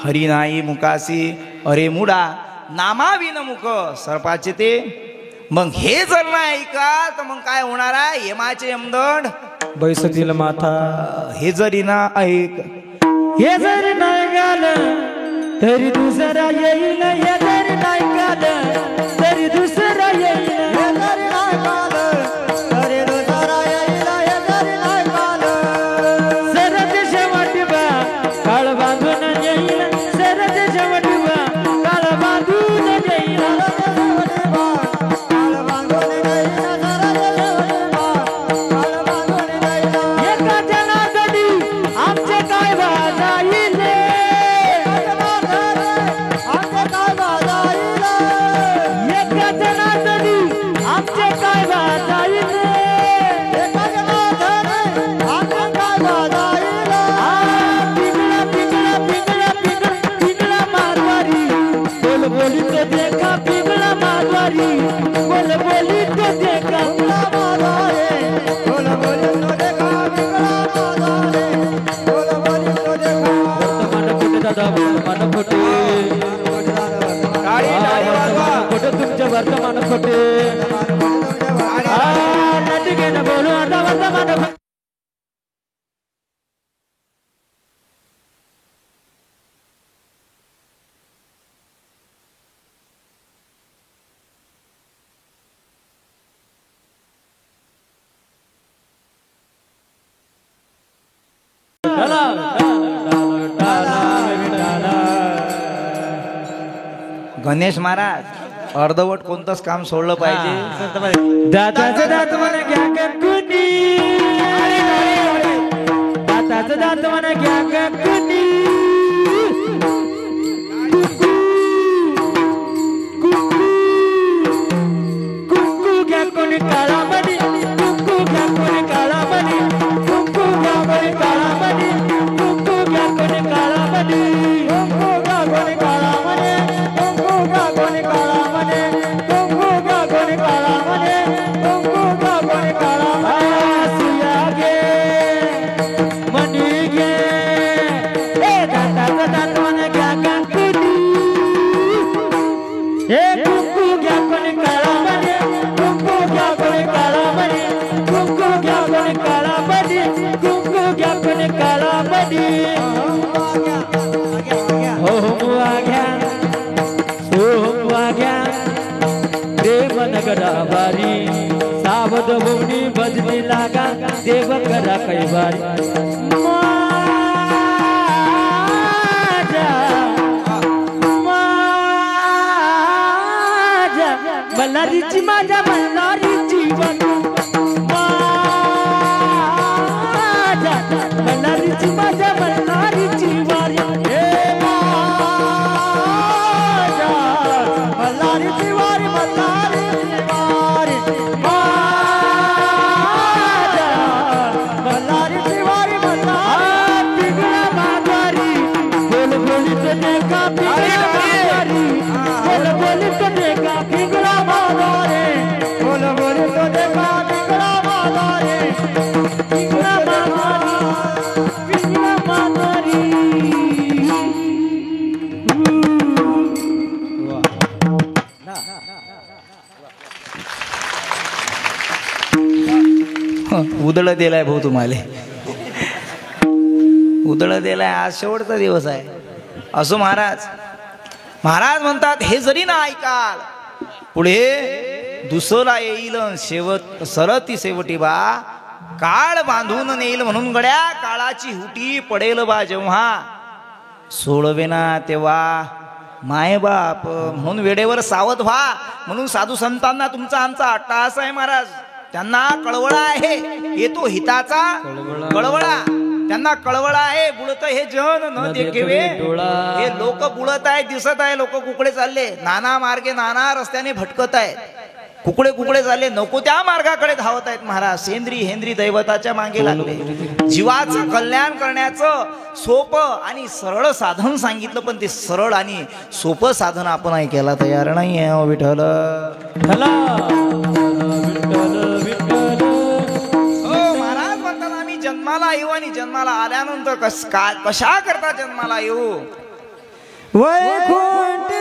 हरी नाही मुकासी. अरे मुडा नामाविन मुख सर्पाचे ते. मग हे जर नाही ऐका तर मग काय होणार आहे? यमाचे यमदंड बैसतील माथा. हे जरी ना ऐक, हे जरी नाही गालं तरी दुसरा येईल. हे जरी नाही गालं तरी दुसरा येईल. हे जरी नाही गालं तरी दुसरा येईल. हे जरी नाही गालं सरते शेवटी बा काळ बांधून येईल. सरते शेवटी बा काळ बांधून येईल. वर्तमान खोटे बोलू आता वर्तमान. गणेश महाराज अर्धवट कोणतंच काम सोडलं पाहिजे. दाताचं दात म्हणा घ्या का कुणी, दाताचं दात म्हणा घ्या का कुणी. कुंकू घ्या कोणी काळा मणी, कुंकू घ्या कोणी काळा मणी, कुंकू घ्या कोणी काळा मणी, कुंकू घ्या कोणी काळा मणी, कुंकू घ्या कोणी काळा मणी, कुंकू घ्या कोणी काळा मणी, कुंकू घ्या कोणी काळा मणी, कुंकू घ्या कोणी काळा मणी. सुया घे मणी घे, ए दाताचं दात म्हणा घ्या का कुणी. हे कुंकू घ्या कोणी काळा मणी, कुंकू घ्या कोणी काळा मणी, कुंकू घ्या कोणी काळा मणी, कुंकू घ्या कोणी काळा मणी. हो हो बुवा घ्या, हो हो बुवा घ्या, प्रेम नगरा बारी सावध होऊनी भजनी लागा देव करा कैवारी माझ्या माझ्या मल्हारीची माझ्या मल्हारीची माझ्या मल्हारीची माझ्या मल्हारीची वारी मल्हारीची वारी मल्हारीची वारी माझ्या मल्हारीची वारी मल्हारी पिंगळा माघारी बोल बोलीत देखा पिंगळा माघारी बोल बोलीत देखा पिंगळा माघारी बोल बोलीत देखा पिंगळा माघारी पिंगळा माघारी पिंगळा माघारी उदळ दिलाय भाऊ तुम्हाला उदळ दिलाय. आज शेवटचा दिवस आहे असो महाराज. महाराज म्हणतात हे जरी ना ऐकाल पुढे दुसरा येईल शेवट सरती शेवटी बा काळ बांधून नेईल म्हणून गड्या काळाची हुटी पडेल बा जेव्हा सोडवे ना तेव्हा माय बाप म्हणून वेळेवर सावध व्हा. म्हणून साधू संतांना तुमचा आमचा अट्टहास आहे महाराज. त्यांना कळवळा आहे येतो हिताचा कळवळा त्यांना कळवळा आहे. बुडत हे जन न देखेवे हे लोक बुडत आहे दिसत आहे. लोक कुकडे चालले नाना मार्गे नाना रस्त्याने भटकत आहेत. कुकडे कुकडे चालले नको त्या मार्गाकडे धावत आहेत महाराज. सेंद्री हेंद्री दैवताच्या मागे लागले. जीवाचं कल्याण करण्याचं सोपं आणि सरळ साधन सांगितलं पण ते सरळ आणि सोपं साधन आपण ऐकायला तयार नाही आहे. विठ्ठल महाराज म्हणतात आम्ही जन्माला येऊ आणि जन्माला आल्यानंतर कशा करता जन्माला येऊ. वैकुंठ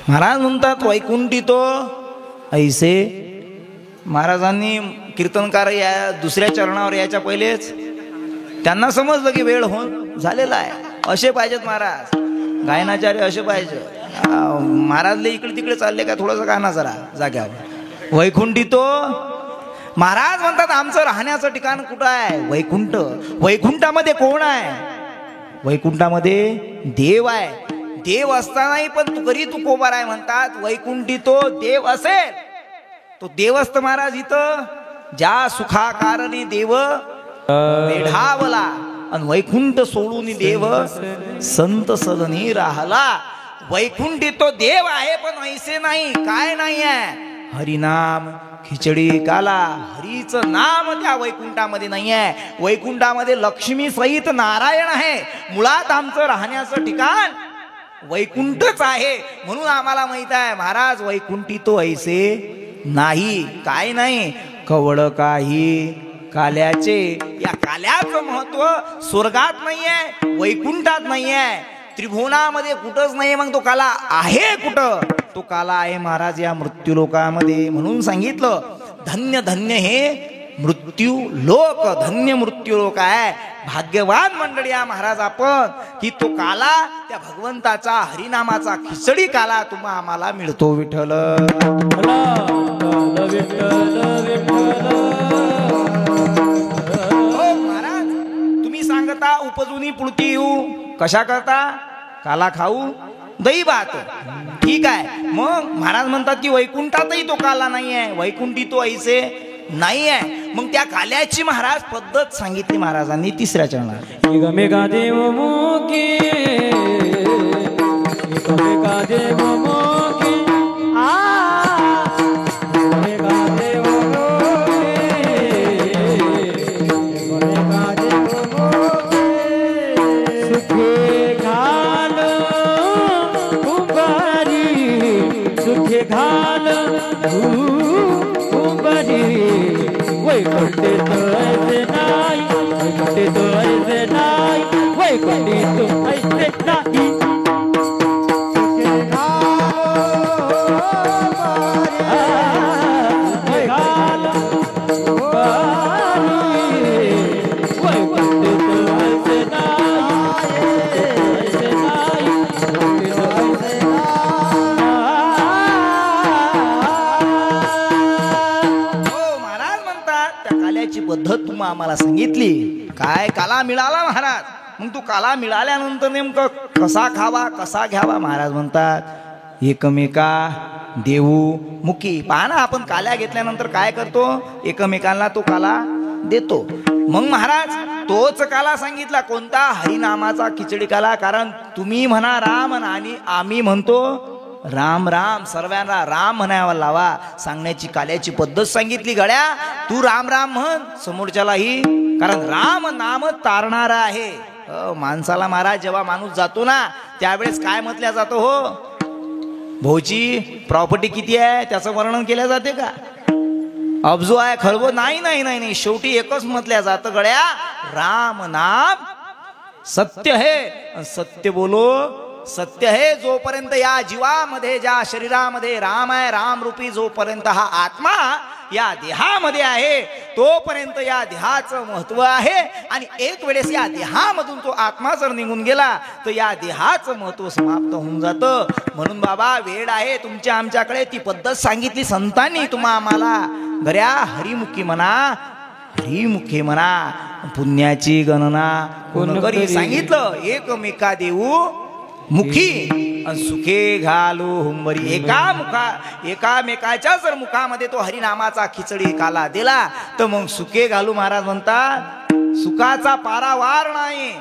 महाराज म्हणतात वैकुंठी तो ऐसे. महाराजांनी कीर्तनकार या दुसऱ्या चरणावर यायच्या पहिलेच त्यांना समजलं की वेळ होऊन झालेला आहे. असे पाहिजेत महाराज. गायनाचार्य असे पाहिजे. महाराजले इकडे तिकडे चालले का थोडंसं गाणं जरा जाग्यावर. वैकुंठी तो महाराज म्हणतात आमचं राहण्याचं ठिकाण कुठं आहे. वैकुंठ. वैकुंठामध्ये कोण आहे. वैकुंठामध्ये देव आहे. देव असतानाही पण तू घरी तू कोबार आहे म्हणतात. वैकुंठी तो देव असेल तो देवस्थ महाराज इथं ज्या सुखाकारणी देव वेढावला आणि वैकुंठ सोडून देव संत सदनी राहला. वैकुंठी तो देव आहे पण ऐसे नाही काय नाही आहे. हरिनाम खिचडी काला. हरीचं नाम त्या वैकुंठामध्ये नाही आहे. वैकुंठामध्ये लक्ष्मी सहित नारायण आहे. मुळात आमचं राहण्याचं ठिकाण वैकुंठच आहे. म्हणून आम्हाला माहित आहे महाराज वैकुंठी तो ऐसे नाही. काय नाही कवड काही काल्याचे. या काल्याचं महत्व स्वर्गात नाही आहे, वैकुंठात नाही आहे, त्रिभुवनामध्ये कुठंच नाही. मग तो काला आहे कुठं? तो काला आहे महाराज या मृत्यूलोकामध्ये. म्हणून सांगितलं धन्य धन्य हे मृत्यू लोक, धन्य मृत्यू लोक आहे. भाग्यवान मंडळी या महाराज आपण की तो काला त्या भगवंताचा हरिनामाचा खिचडी काला तुम्हा आम्हाला मिळतो. विठ्ठल महाराज तुम्ही सांगता उपजुनी पुळती येऊ कशा करता? काला खाऊ दही भात. ठीक आहे. मग महाराज म्हणतात की वैकुंठातही तो काला नाही आहे, वैकुंठी तो ऐसे नाही आहे. मग त्या काल्याची महाराज पद्धत सांगितली महाराजांनी तिसऱ्या चरणात. मेघा देव मोके मेघा देव मोके मेघा देव सुखे घाल कुंभारी सुखे घाल कुंभारी वैकुंठी तो ऐसे नाही वैकुंठी तो ऐसे नाही वैकुंठी तो ऐसे नाही. पद्धत तुम्ही आम्हाला सांगितली. काय काला मिळाला महाराज. मग तू काला मिळाल्यानंतर नेमकं कसा खावा कसा घ्यावा? महाराज म्हणतात एकमेका देऊ मुकी. पहा ना आपण काल्या घेतल्यानंतर काय करतो? एकमेकांना तो काला देतो. मग महाराज तोच काला सांगितला कोणता? हरिनामाचा खिचडी काला. कारण तुम्ही म्हणा राम आणि आम्ही म्हणतो राम राम. सर्वांना राम म्हणायला लावा. सांगण्याची काल्याची पद्धत सांगितली. गड्या तू राम राम म्हण समोरच्यालाही. कारण राम नाम तारणारा आहे. माणसाला महाराज जेव्हा माणूस जातो ना त्यावेळेस काय म्हटल्या जातो? हो भाऊची प्रॉपर्टी किती आहे त्याचं वर्णन केल्या जाते का? अब्जो आहे खळबो? नाही नाही नाही नाही. शेवटी एकच म्हटल्या जातं गड्या राम नाम सत्य है. सत्य बोलो सत्य है. जोपर्यंत या जीवामध्ये ज्या शरीरामध्ये राम आहे, राम रूपी जोपर्यंत हा आत्मा या देहामध्ये आहे तोपर्यंत या देहाचं महत्व आहे. आणि एक वेळेस या देहामधून तो आत्मा जर निघून गेला तर या देहाचं महत्व समाप्त होऊन जातं. म्हणून बाबा वेळ आहे तुमच्या आमच्याकडे. ती पद्धत सांगितली संतांनी तुम्हा आम्हाला. घऱ्या हरिमुखी म्हणा हरिमुखे म्हणा. पुण्याची गणना कोण करी? सांगितलं एकमेका देऊ मुखी सुखे घालू हुंबरी. एकामेकाच्या जर मुखामध्ये तो हरिनामाचा खिचडी काला दिला तर मग सुखे घालू. महाराज म्हणतात सुखाचा पारावार नाही.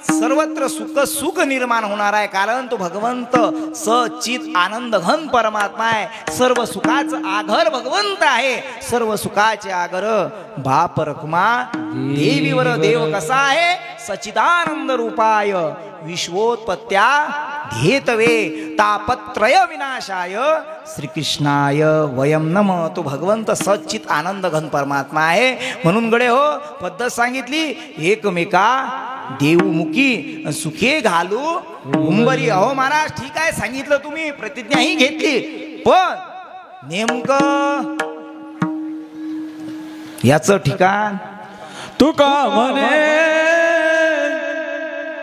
सर्वत्र सुख सुख निर्माण होणार आहे. कारण तो भगवंत सचित आनंद घन परमात्मा आहे. सर्व सुखाचं आघर भगवंत आहे. सर्व सुखाचे आगर बाप रखमा देवीवर. देव कसा आहे? सचिदानंद रूपाय विश्वोत्पत्त्या धेतवे तापत्रय विनाशाय श्रीकृष्णाय वयम नम. तो भगवंत सच्चित आनंद घन परमात्मा आहे. म्हणून गडे हो पद्धत सांगितली एकमेका देवमुखी सुखे घालू हुंबरी. अहो महाराज ठीक आहे सांगितलं तुम्ही, प्रतिज्ञाही घेतली, पण नेमकं याचं ठिकाण तुका म्हणे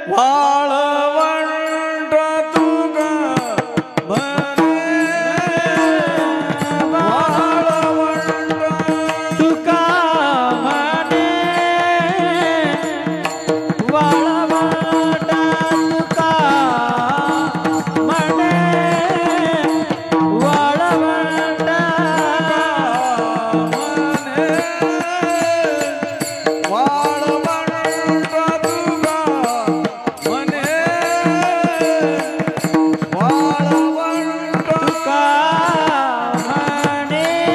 वाळवंट तुका म्हणे वाळवंट तुका म्हणे वाळवंट तुका म्हणे वाळवंट म्हणे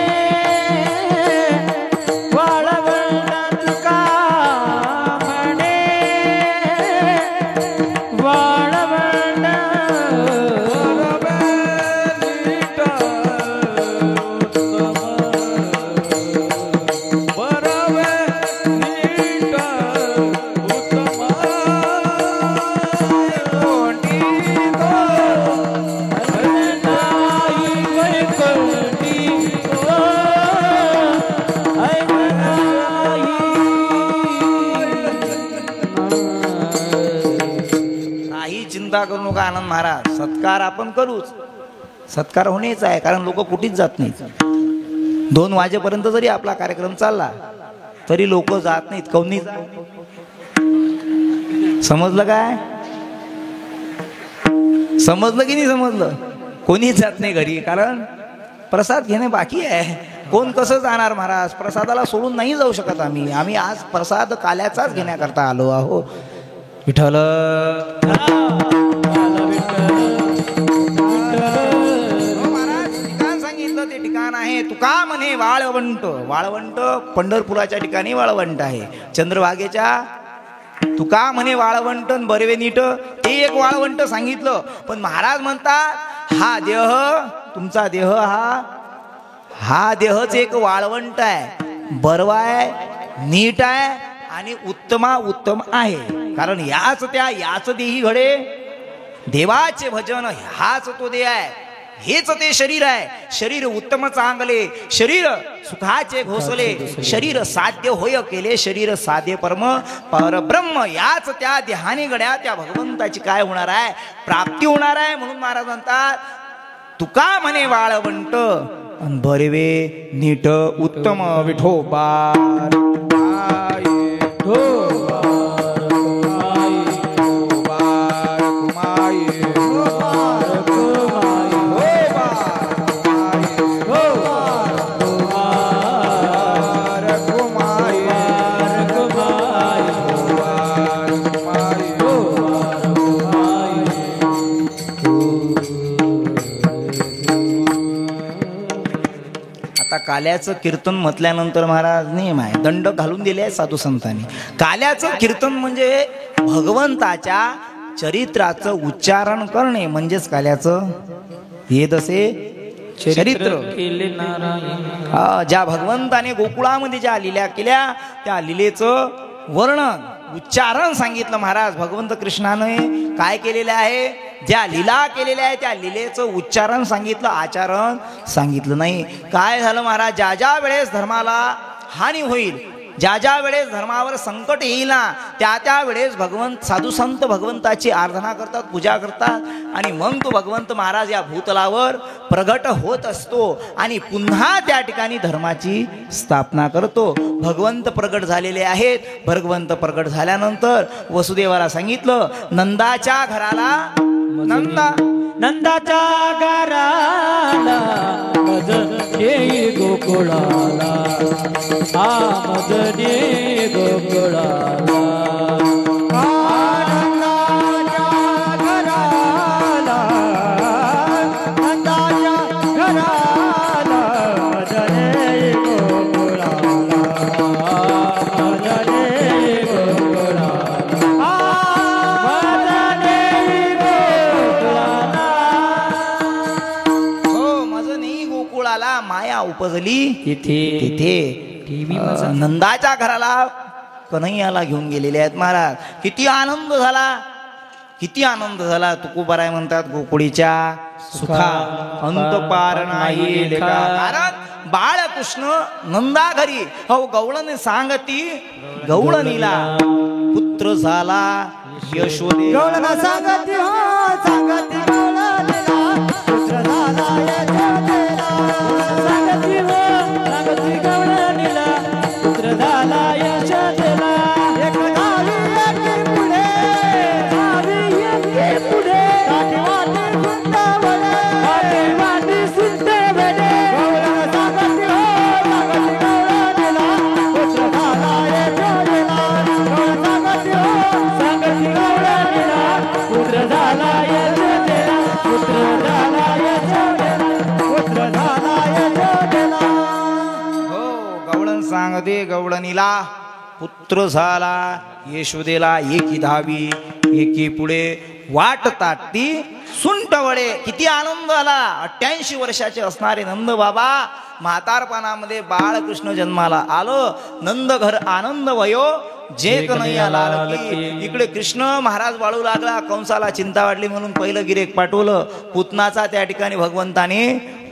कोटी काही चिंता करू नका आनंद महाराज. सत्कार आपण करूच, सत्कार होणेच आहे, कारण लोक कुठेच जात नाहीत. 2 वाजेपर्यंत जरी आपला कार्यक्रम चालला तरी लोक जात नाहीत. कोणी समजलं काय? समजलं की नाही समजलं? कोणीच जात नाही घरी, कारण प्रसाद घेणे बाकी आहे. कोण कसं जाणार महाराज? प्रसादाला सोडून नाही जाऊ शकत आम्ही. आम्ही आज प्रसाद काल्याचाच घेण्याकरता आलो आहो. विठ्ठल सांगितलं ते ठिकाण आहे तुका म्हणे वाळवंट. वाळवंट पंढरपुराच्या ठिकाणी वाळवंट आहे. चंद्रभागेच्या तुका म्हणे वाळवंट बरवे नीट ते एक वाळवंट सांगितलं. पण महाराज म्हणतात हा देह तुमचा देह हा देहच एक वाळवंट आहे, बरवा आहे, नीट आहे आणि उत्तम आहे. कारण याच देही घडे देवाचे भजन. हाच तो देह आहे, हेच ते शरीर आहे. शरीर उत्तम चांगले, शरीर सुखाचे घोसले, शरीर साध्य होय केले, शरीर साध्य परब्रह्म. याच त्या देहाने गड्या त्या भगवंताची काय होणार आहे? प्राप्ती होणार आहे. म्हणून महाराज म्हणतात तुका म्हणे वाळवंट बरवे नीट उत्तम विठोबा. काल्याचं कीर्तन म्हटल्यानंतर महाराज नियम आहे, दंड घालून दिले आहे साधू संतांनी. काल्याचं कीर्तन म्हणजे भगवंताच्या चरित्राचं उच्चारण करणे म्हणजेच काल्याचं हे तसे चरित्र. ज्या भगवंताने गोकुळामध्ये ज्या लीला केल्या त्या लीलेचं वर्णन उच्चारण सांगितलं महाराज. भगवंत कृष्णाने काय केलेलं आहे? ज्या लीला केलेल्या आहे त्या लीलेचं उच्चारण सांगितलं, आचरण सांगितलं नाही. काय झालं महाराज? ज्या ज्या वेळेस धर्माला हानी होईल, ज्या ज्या वेळेस धर्मावर संकट येईल ना त्या वेळेस भगवंत साधू संत भगवंताची आराधना करतात, पूजा करतात आणि मग तो भगवंत महाराज या भूतलावर प्रगट होत असतो आणि पुन्हा त्या ठिकाणी धर्माची स्थापना करतो. भगवंत प्रगट झालेले आहेत. भगवंत प्रगट झाल्यानंतर वसुदेवाला सांगितलं नंदाच्या घराला नंदाच्या घराला मदने गोकुळाला मदने गोकुळाला उपजली तिथे नंदाच्या घराला कन्हैयाला घेऊन गेलेले आहेत महाराज. किती आनंद झाला, किती आनंद झाला. तुकोबाराय म्हणतात गोकुळीच्या सुखा अंत पार नाही लेखा. कारण बाळकृष्ण नंदा घरी हो गवळण सांगती गवळणीला पुत्र झाला यशोदे. गवळण सांगती हो सांगती गवळणीला पुत्र झाला यशोदेला. सांगती हो सांगती गवळणीला पुत्र झाला यशोदेला. एक गावी एके पुढे गावी एके पुढे काठीवाटी सुंदवडे काठीवाटी सुंदवडे. गवळण सांगती हो सांगती गवळणीला पुत्र झाला यशोदेला. गवळण सांगती हो सांगती गवळणीला पुत्र झाला यशोदेला. पुत्र झाला यशोदेला. पुत्र झाला यशोदेला. हो गवळण सांगते गवळणीला पुत्र झाला यशोदेला. एकी धावी एकी पुढे वाट ताटती सुंटवडे. किती आनंद झाला. 88 वर्षाचे असणारे नंद बाबा म्हातारपणामध्ये बाळकृष्ण जन्माला आलो. नंद घर आनंद वयो जे कन्हैया लाल की. इकडे कृष्ण महाराज वाळू लागला, कंसाला चिंता वाटली म्हणून पहिलं गिरेक पाठवलं. पुतनाचा त्या ठिकाणी भगवंताने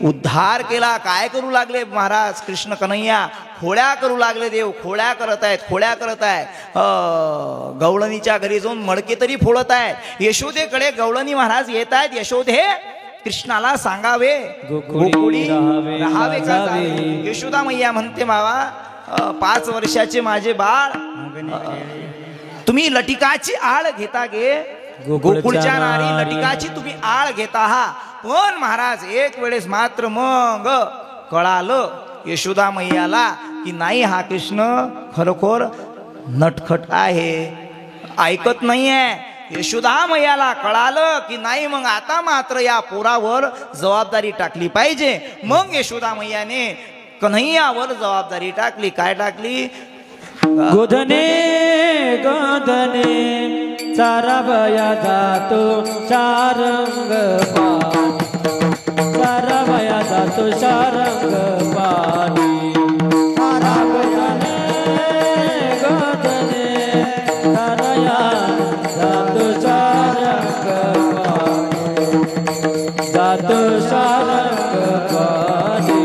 उद्धार केला. काय करू लागले महाराज कृष्ण कन्हैया? खोड्या करू लागले. देव खोड्या करत आहेत, खोड्या करत आहेत. गवळणीच्या घरी जाऊन मडके तरी फोडत आहेत. यशोदेकडे गवळणी महाराज येत आहेत. यशोदे कृष्णाला सांगावे गोकुळी राहावे का जावे. यशोदा मैया म्हणते बाबा 5 वर्षाचे माझे बाळ, तुम्ही लटिकाची आळ घेता गे. गोकुळच्या नारी लटिकाची तुम्ही आळ घेता आहात. पण महाराज एक वेळेस मात्र मग कळालं यशोदा मैयाला की नाही हा कृष्ण खरोखर नटखट आहे, ऐकत नाहीये. यशोदा मैयाला कळालं की नाही मग आता मात्र या पोरावर जबाबदारी टाकली पाहिजे. मग यशोदा मैयाने कन्हैयावर जबाबदारी टाकली. काय टाकली? गोधने गोधने चारावया जातो शारंग पाणी, चारावया जातो शारंग पाणी. गोधने चाराया जातो शारंग पाणी, जातो शारंग पाणी.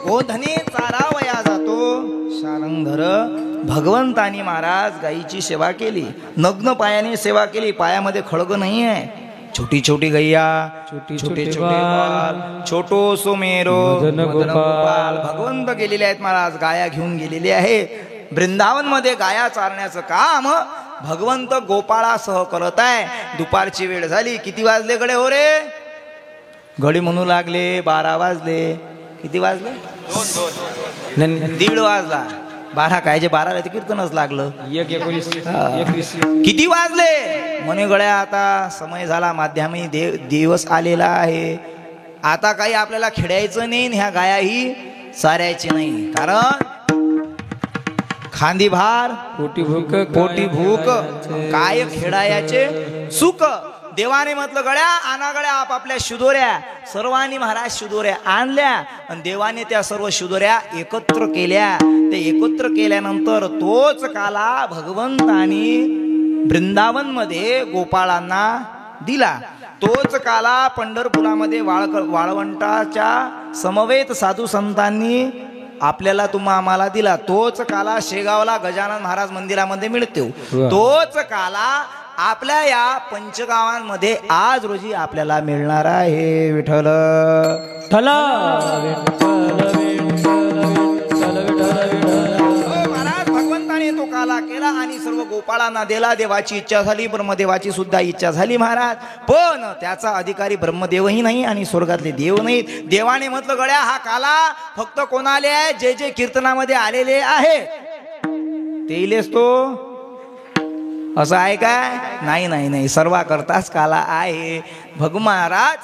गोधने चारावया जातो शारंगधर. भगवंतानी महाराज गायीची सेवा केली, नग्न पायाने सेवा केली. पायामध्ये खळग नाही आहे. छोटी छोटी गैया, छोटे छोटे बाल, छोटो सोमेरो मदन गोपाल. भगवंत गेलेले आहेत महाराज, गाया घेऊन गेलेले आहे. वृंदावन मध्ये गाया चारण्याचं काम भगवंत गोपाळासह करत आहे. दुपारची वेळ झाली. किती वाजले गडे हो रे? घडी म्हणू लागले 12 वाजले. किती वाजले? 1:30 वाजला. 12 कायचे 12 कीर्तनच लागलं. 1:19. किती वाजले? म्हणे गड्या आता समय झाला, माध्यमी दिवस आलेला आहे. आता काही आपल्याला खेळायचं नाही, ह्या गायाही सारायची नाही. कारण खांदी भार पोटी भूक, पोटी भूक, काय खेळायचे सुख. देवाने म्हटलं गड्या आणा गड्या आपापल्या शिदोऱ्या. सर्वांनी महाराज शिदोऱ्या आणल्या आणि देवाने त्या सर्व शिदोऱ्या एकत्र केल्या. ते एकत्र केल्यानंतर तोच काला भगवंतानी वृंदावन मध्ये गोपाळांना दिला. तोच काला पंढरपुरामध्ये वाळवंटाच्या समवेत साधू संतांनी आपल्याला आम्हाला दिला. तोच काला शेगावला गजानन महाराज मंदिरामध्ये मिळतो. तोच काला आपल्या या पंचगावांमध्ये आज रोजी आपल्याला मिळणार आहे. विठ्ठल महाराज भगवंताने तो काला केला आणि सर्व गोपाळांना दिला. देवाची इच्छा झाली, ब्रह्मदेवाची सुद्धा इच्छा झाली महाराज. पण त्याचा अधिकारी ब्रह्मदेवही नाही आणि स्वर्गातले देव नाहीत. देवाने म्हटलं गड्या हा काला फक्त कोणाले आहे? जे जे कीर्तनामध्ये आलेले आहे तेलेच तो. असं आहे काय? नाही नाही नाही, सर्वा करताच काला आहे. महाराज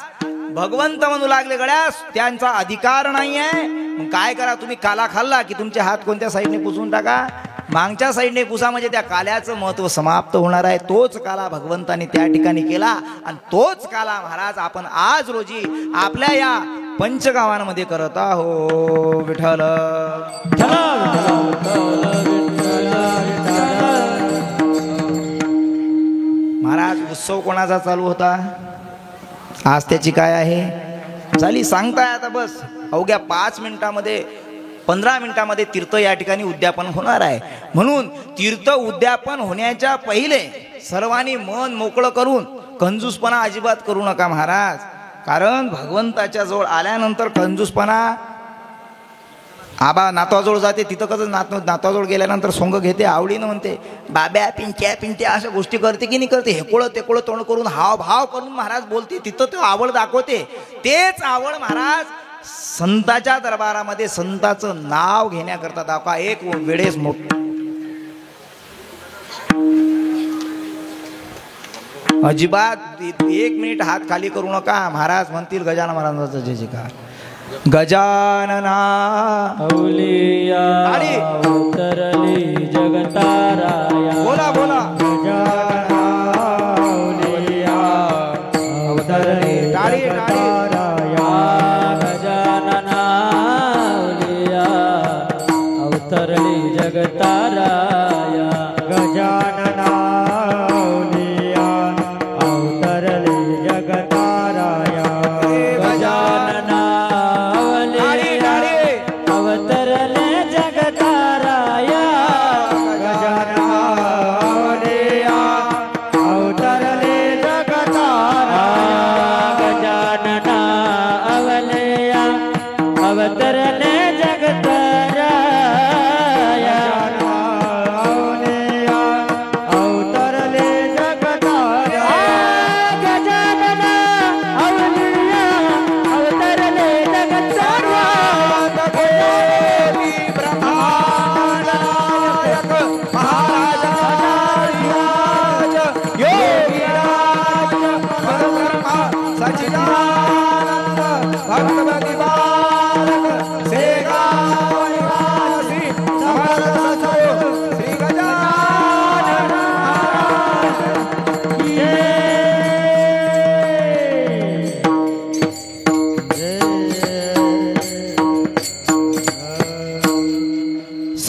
भगवंत म्हणू लागले गड्या त्यांचा अधिकार नाही आहे. मग काय करा? तुम्ही काला खाल्ला की तुमचे हात कोणत्या साईडने पुसून टाका. मागच्या साईडने पुसा म्हणजे त्या काल्याचं महत्व समाप्त होणार आहे. तोच काला भगवंताने त्या ठिकाणी केला आणि तोच काला महाराज आपण आज रोजी आपल्या या पंचगावांमध्ये करत आहो. विठ्ठल महाराज उत्सव कोणाचा चालू होता? आज त्याची काय आहे झाली सांगताय. आता बस अवघ्या 5 मिनिटामध्ये 15 मिनिटामध्ये तीर्थ या ठिकाणी उद्यापन होणार आहे. म्हणून तीर्थ उद्यापन होण्याच्या पहिले सर्वांनी मन मोकळं करून कंजूसपणा अजिबात करू नका महाराज. कारण भगवंताच्या जवळ आल्यानंतर कंजूसपणा आबा नातवाजवळ जाते तिथं कसं नातवाजवळ गेल्यानंतर सोंग घेते, आवडीनं म्हणते बाब्या पिंट्या अशा गोष्टी करते की नाही करते. हेकोळं तेकोळं तोंड करून हाव भाव करून महाराज बोलते. तिथं तो आवड दाखवते. तेच आवड महाराज संताच्या दरबारामध्ये संताचं नाव घेण्याकरता दाखवा. एक वेळेस अजिबात 1 मिनिट हात खाली करू नका. महाराज म्हणतील गजानन महाराजांचा जय जयकार. गजानना औलिया उतरली जगताराया. बोला बोला. गजानना औलिया उतरली जगताराया. गजानना औलिया उतरली जगताराया.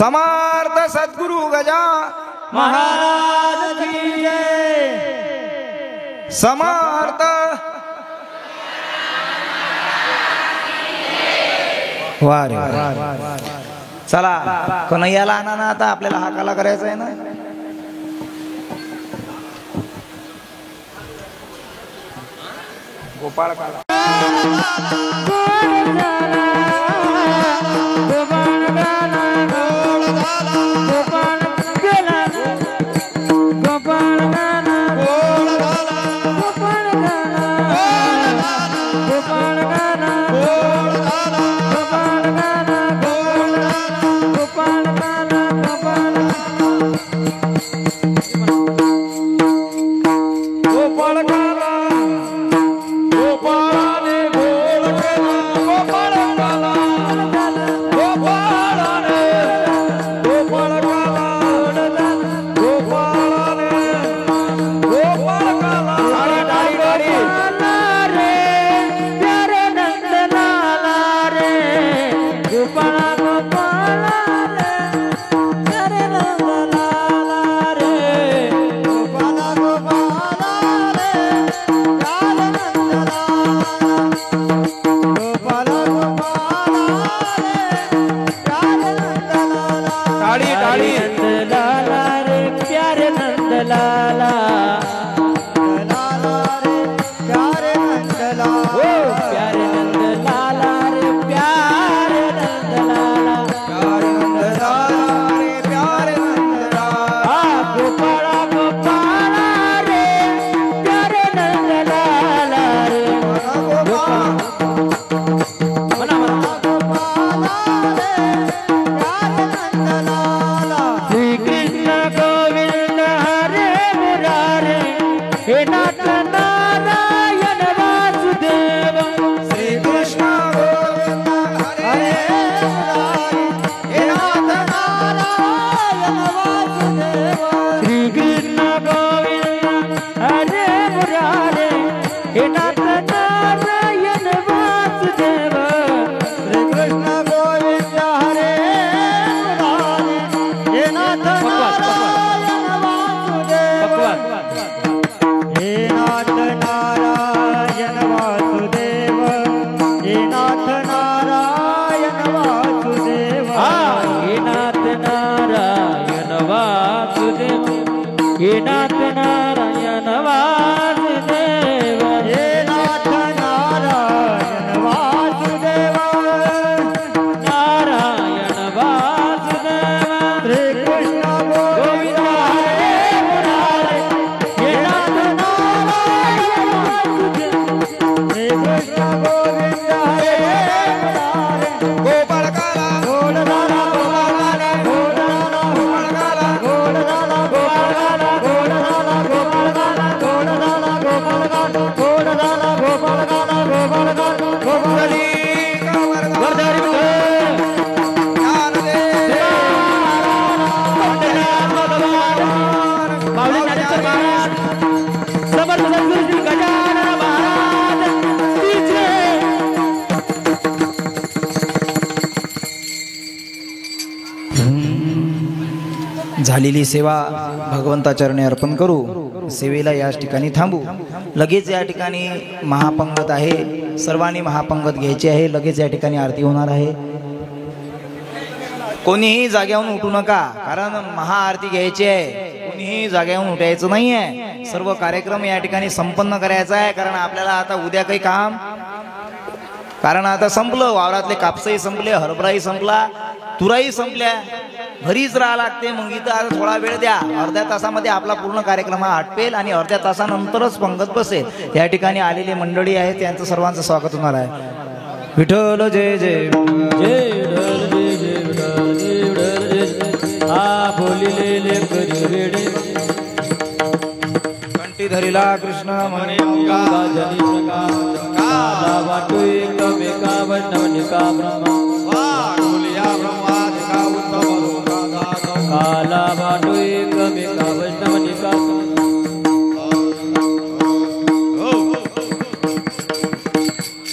समर्थ सद्गुरु गजा महाराज की जय. समर्थ वा रे वा. चला कन्हैयाला आणा ना आता, आपल्याला हा काला करायचा आहे ना. गोपाळ काला झालेली सेवा भगवंताचरणी अर्पण करू. सेवेला याच ठिकाणी थांबू. लगेच या ठिकाणी महापंगत आहे, सर्वांनी महापंगत घ्यायची आहे. लगेच या ठिकाणी आरती होणार आहे. कोणीही जाग्यावरून उठू नका, कारण महाआरती घ्यायची आहे. कोणीही जाग्यावरून उठायचं नाही आहे. सर्व कार्यक्रम या ठिकाणी संपन्न करायचा आहे, कारण आपल्याला आता उद्या काही काम, कारण आता संपलं. वावरातले कापसही संपले, हरभराही संपला, तुराही संपल्या, घरीच राहा लागते. मग इथं आता थोडा वेळ द्या. अर्ध्या तासामध्ये आपला पूर्ण कार्यक्रम हा आटपेल आणि अर्ध्या तासानंतरच पंगत बसेल. या ठिकाणी आलेले मंडळी आहेत, त्यांचं सर्वांचं स्वागत होणार आहे. विठ्ठल जय जय जय विठ्ठल जय जय विठ्ठल जय विठ्ठल जय जय. आ बोलिले करी कंठी धरिला कृष्ण म्हणे जनी काला वाटू एकमेका वैष्णवनिका ब्रह्म काला वाटू एकमेका वैष्णवनिका.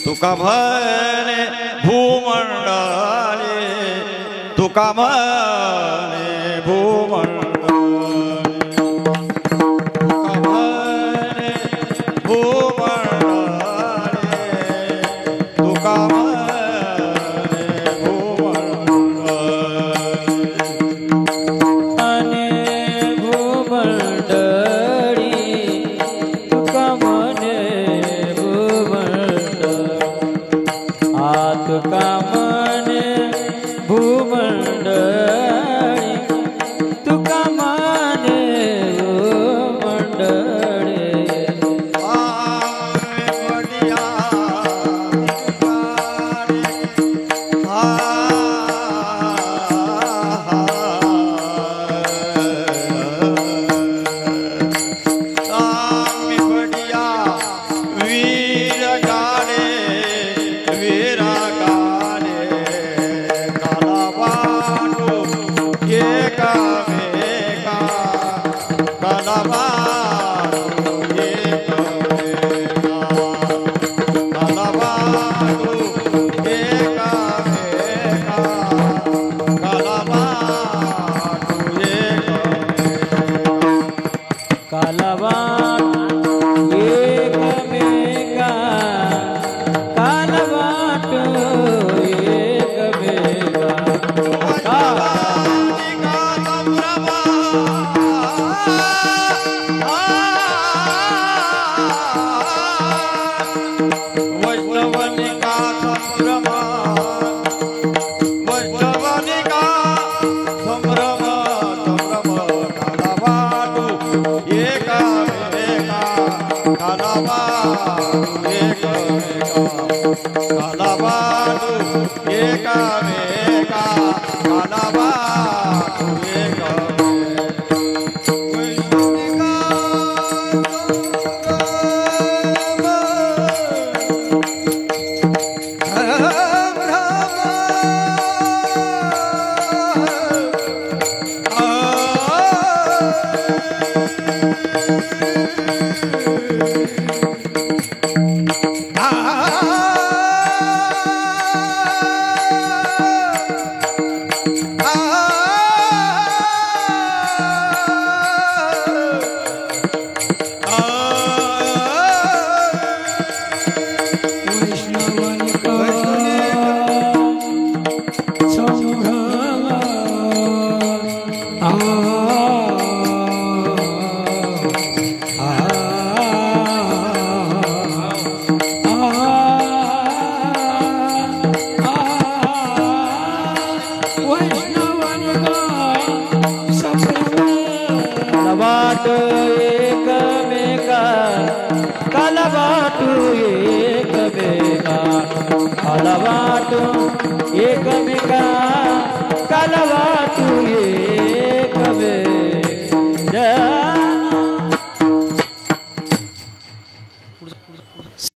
तुका भले भूमंडळे तुका तुका म्हणे भूमंडळ तुका म्हणे भूमंडळ तुका म्हणे भूमंडळ आणि भूमंडळी तुका म्हणे भूमंडळ तुका म्हणे भूमंडळी तुका म्हणे भूमंडळी एकमेका